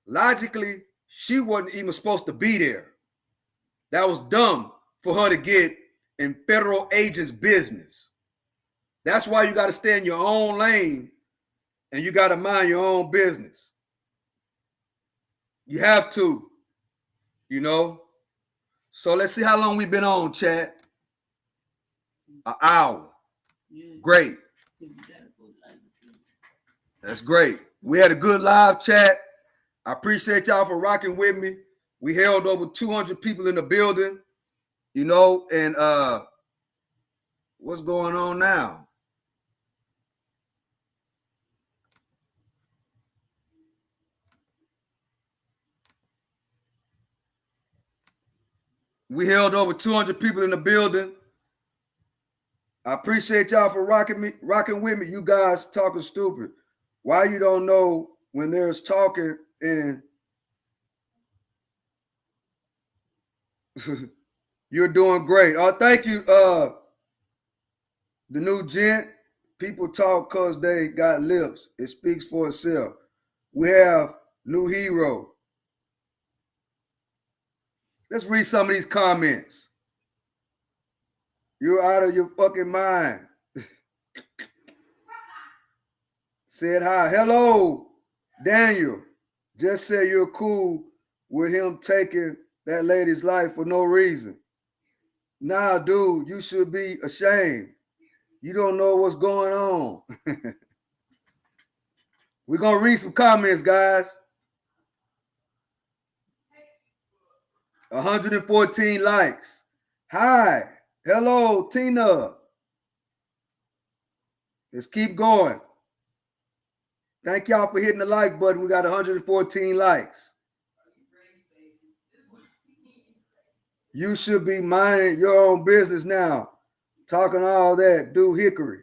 Logically, she wasn't even supposed to be there. That was dumb for her to get in federal agents' business. That's why you got to stay in your own lane and you got to mind your own business. You have to, So let's see how long we've been on, chat. An hour. Great. That's great. We had a good live chat. I appreciate y'all for rocking with me. We held over 200 people in the building, and what's going on now? We held over 200 people in the building. I appreciate y'all for rocking with me. You guys talking stupid. Why you don't know when there's talking and you're doing great. Oh, thank you. The new gent. People talk because they got lips. It speaks for itself. We have new hero. Let's read some of these comments. You're out of your fucking mind. Said hi. Hello, Daniel. Just say you're cool with him taking that lady's life for no reason. Nah, dude, you should be ashamed. You don't know what's going on. We're going to read some comments, guys. 114 likes. Hi. Hello, Tina. Let's keep going. Thank y'all for hitting the like button. We got 114 likes. You should be minding your own business now. Talking all that, dude Hickory.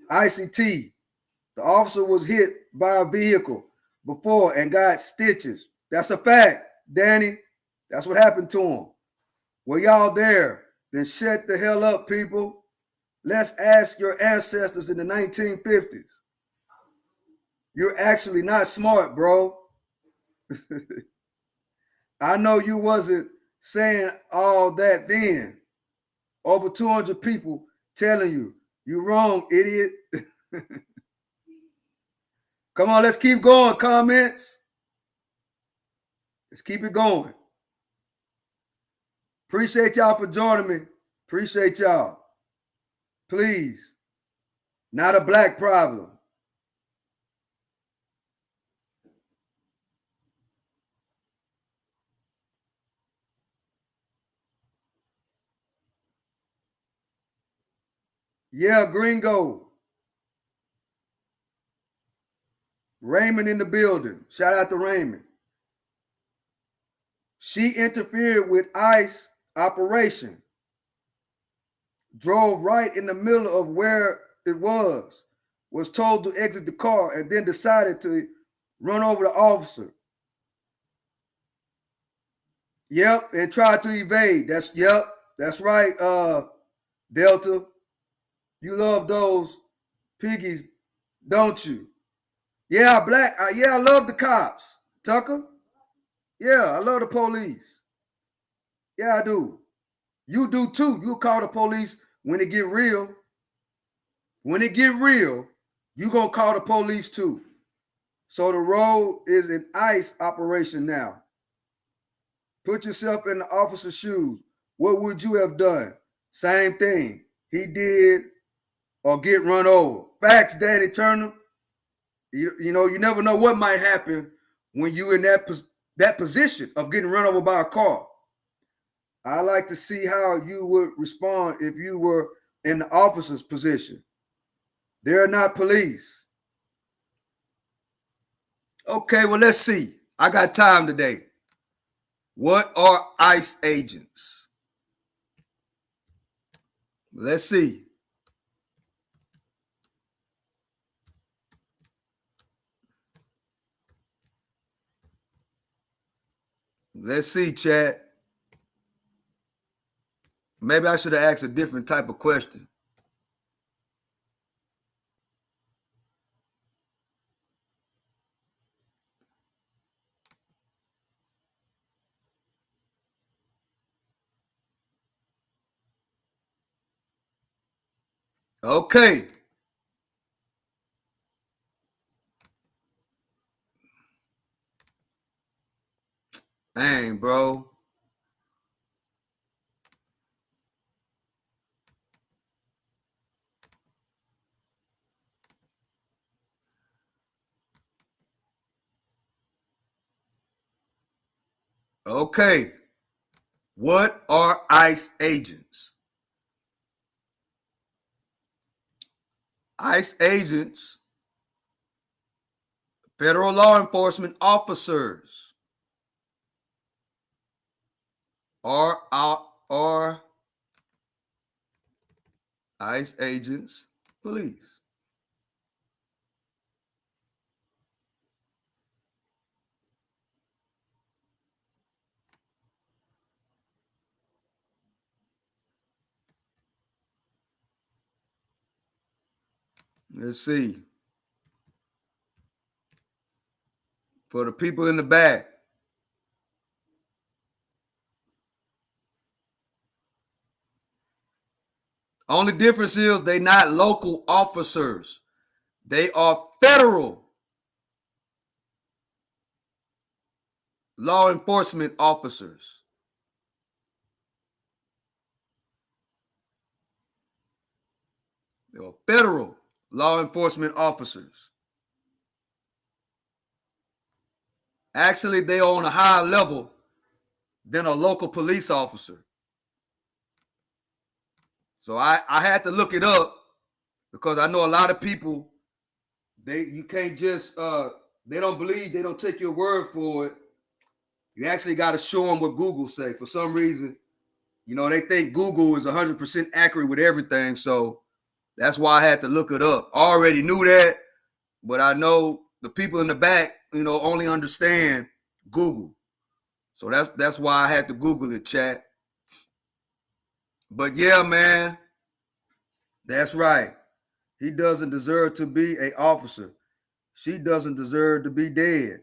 ICT. The officer was hit by a vehicle before and got stitches. That's a fact, Danny. That's what happened to him. Well, y'all there? Then shut the hell up, people. Let's ask your ancestors in the 1950s. You're actually not smart, bro. I know you wasn't saying all that then. Over 200 people telling you, you're wrong, idiot. Come on, let's keep going, comments. Let's keep it going. Appreciate y'all for joining me. Appreciate y'all. Please, not a black problem. Yeah, Gringo. Raymond in the building. Shout out to Raymond. She interfered with ICE operation. Drove right in the middle of where it was told to exit the car, and then decided to run over the officer. Yep, and tried to evade. That's right, Delta. You love those piggies, don't you? Yeah, I love the cops. Tucker? Yeah, I love the police. Yeah, I do. You do too. You call the police when it get real. When it get real, you gonna call the police too. So the road is an ICE operation now. Put yourself in the officer's shoes. What would you have done? Same thing. He did or get run over. Facts, Danny Turner. You know, you never know what might happen when you in that position of getting run over by a car. I like to see how you would respond if you were in the officer's position. They're not police. Okay, well, let's see. I got time today. What are ICE agents? Let's see. Let's see, chat. Maybe I should have asked a different type of question. Okay. Dang, bro. Okay. What are ICE agents? ICE agents, federal law enforcement officers, are ICE agents police? Let's see. For the people in the back. Only difference is they not local officers. They are federal law enforcement officers. They are federal law enforcement officers. Actually, they are on a higher level than a local police officer. So I had to look it up because I know a lot of people, you can't just they don't believe, they don't take your word for it. You actually got to show them what Google say. For some reason, they think Google is 100% accurate with everything. So that's why I had to look it up. I already knew that, but I know the people in the back, only understand Google. So that's why I had to Google it, chat. But yeah, man, that's right. He doesn't deserve to be an officer. She doesn't deserve to be dead.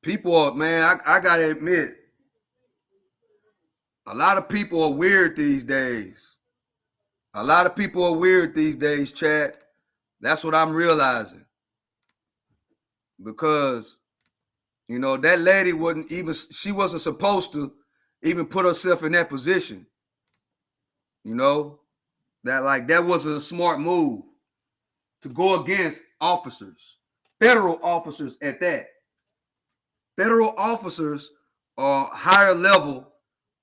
People, man, I gotta admit, a lot of people are weird these days. A lot of people are weird these days, chat. That's what I'm realizing. Because, that lady she wasn't supposed to even put herself in that position. That wasn't a smart move to go against officers, federal officers at that. Federal officers are higher level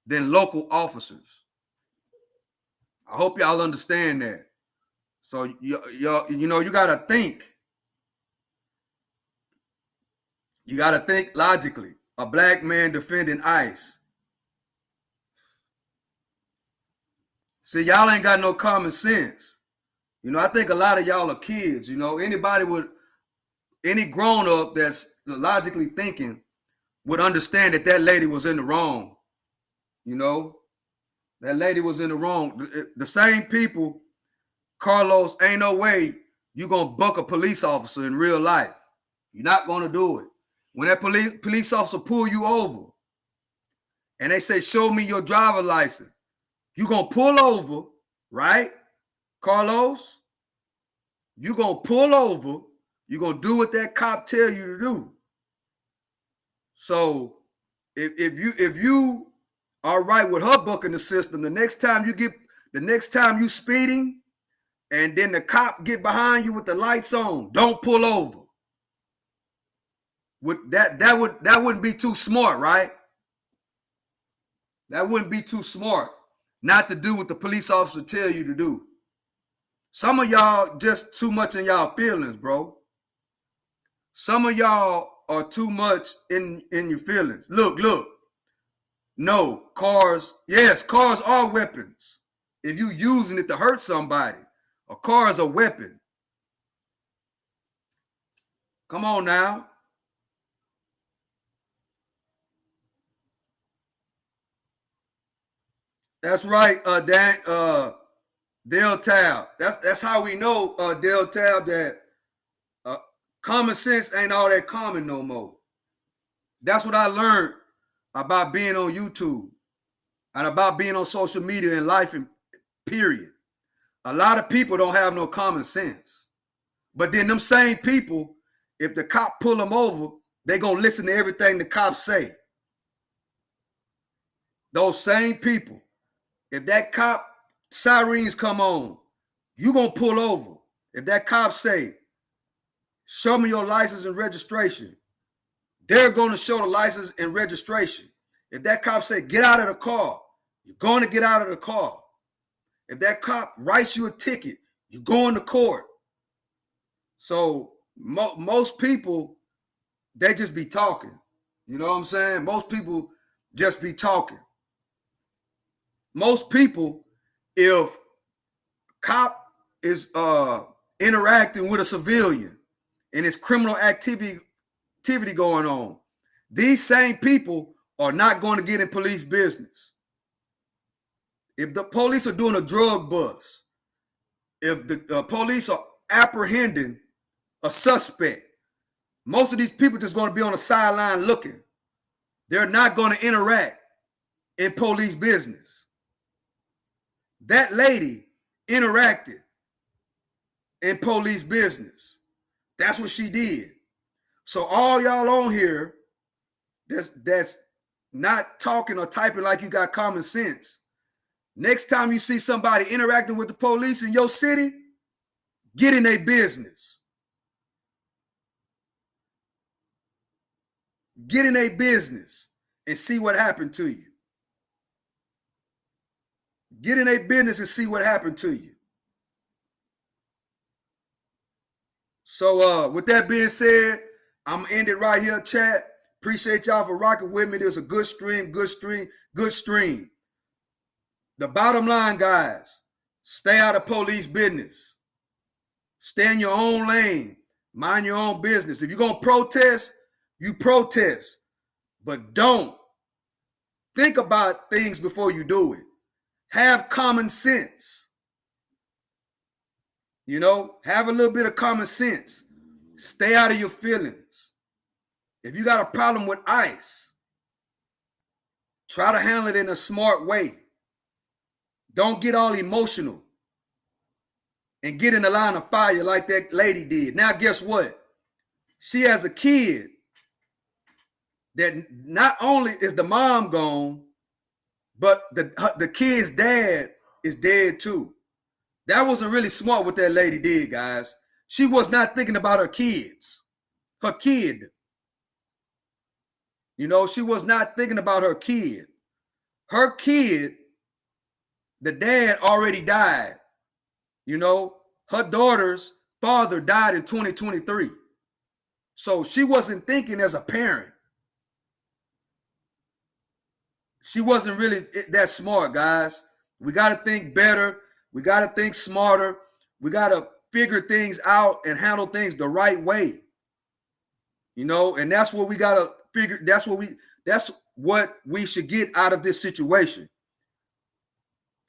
than local officers. I hope y'all understand that. So you gotta think. You gotta think logically. A black man defending ICE. See, y'all ain't got no common sense. I think a lot of y'all are kids. Any grown up that's logically thinking would understand that lady was in the wrong. That lady was in the wrong. The same people, Carlos, ain't no way you gonna buck a police officer in real life. You're not gonna do it. When that police officer pull you over and they say, show me your driver license, you gonna pull over, right? Carlos, you gonna pull over, you gonna do what that cop tell you to do. So if you are right with her bucking the system, the next time you speeding and then the cop get behind you with the lights on, don't pull over. That wouldn't be too smart, right? That wouldn't be too smart not to do what the police officer tell you to do. Some of y'all just too much in y'all feelings, bro. Some of y'all are too much in your feelings. Look. No, cars are weapons. If you using it to hurt somebody, a car is a weapon. Come on now. That's right, Dan. Del Tal. That's how we know, Del Tal, that common sense ain't all that common no more. That's what I learned about being on YouTube and about being on social media and life, and period. A lot of people don't have no common sense. But then them same people, if the cop pull them over, they gonna listen to everything the cops say. Those same people, if that cop sirens come on, you gonna pull over. If that cop say, show me your license and registration, they're gonna show the license and registration. If that cop say, get out of the car, you're gonna get out of the car. If that cop writes you a ticket, you're going to court. So most people, they just be talking. You know what I'm saying? Most people just be talking. Most people, if cop is interacting with a civilian and it's criminal activity going on, these same people are not going to get in police business. If the police are doing a drug bust, if the police are apprehending a suspect, most of these people just going to be on the sideline looking. They're not going to interact in police business. That lady interacted in police business. That's what she did. So all y'all on here that's not talking or typing like you got common sense, next time you see somebody interacting with the police in your city, get in their business. Get in their business and see what happened to you. Get in their business and see what happened to you. So with that being said, I'm gonna end it right here, chat. Appreciate y'all for rocking with me. There's a good stream. The bottom line, guys, stay out of police business. Stay in your own lane. Mind your own business. If you're gonna protest, you protest. But don't think about things before you do it. Have common sense. You know, have a little bit of common sense. Stay out of your feelings. If you got a problem with ICE, try to handle it in a smart way. Don't get all emotional and get in the line of fire like that lady did. Now, guess what? She has a kid that not only is the mom gone, but the kid's dad is dead too. That wasn't really smart what that lady did, guys. She was not thinking about her kids. Her kid. You know, she was not thinking about her kid. Her kid, the dad already died. You know, her daughter's father died in 2023. So she wasn't thinking as a parent. She wasn't really that smart, guys. We got to think better. We got to think smarter. We got to figure things out and handle things the right way. You know, and that's what we got to figure. That's what we should get out of this situation.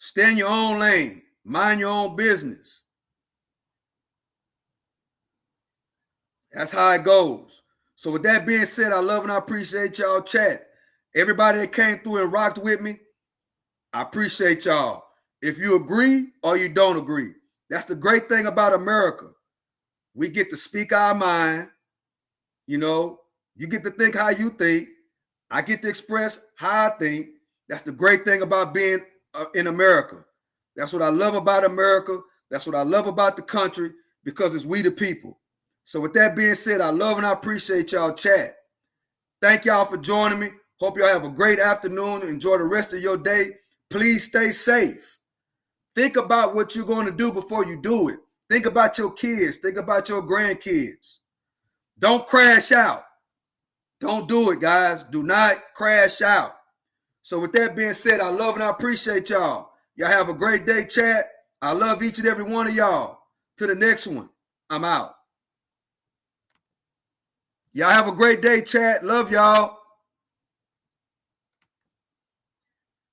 Stay in your own lane. Mind your own business. That's how it goes. So with that being said, I love and I appreciate y'all chat. Everybody that came through and rocked with me, I appreciate y'all. If you agree or you don't agree, that's the great thing about America. We get to speak our mind. You know, you get to think how you think. I get to express how I think. That's the great thing about being in America. That's what I love about America. That's what I love about the country, because it's we the people. So with that being said, I love and I appreciate y'all chat. Thank y'all for joining me. Hope y'all have a great afternoon. Enjoy the rest of your day. Please stay safe. Think about what you're going to do before you do it. Think about your kids. Think about your grandkids. Don't crash out. Don't do it, guys. Do not crash out. So with that being said, I love and I appreciate y'all. Y'all have a great day, chat. I love each and every one of y'all. To the next one, I'm out. Y'all have a great day, chat. Love y'all.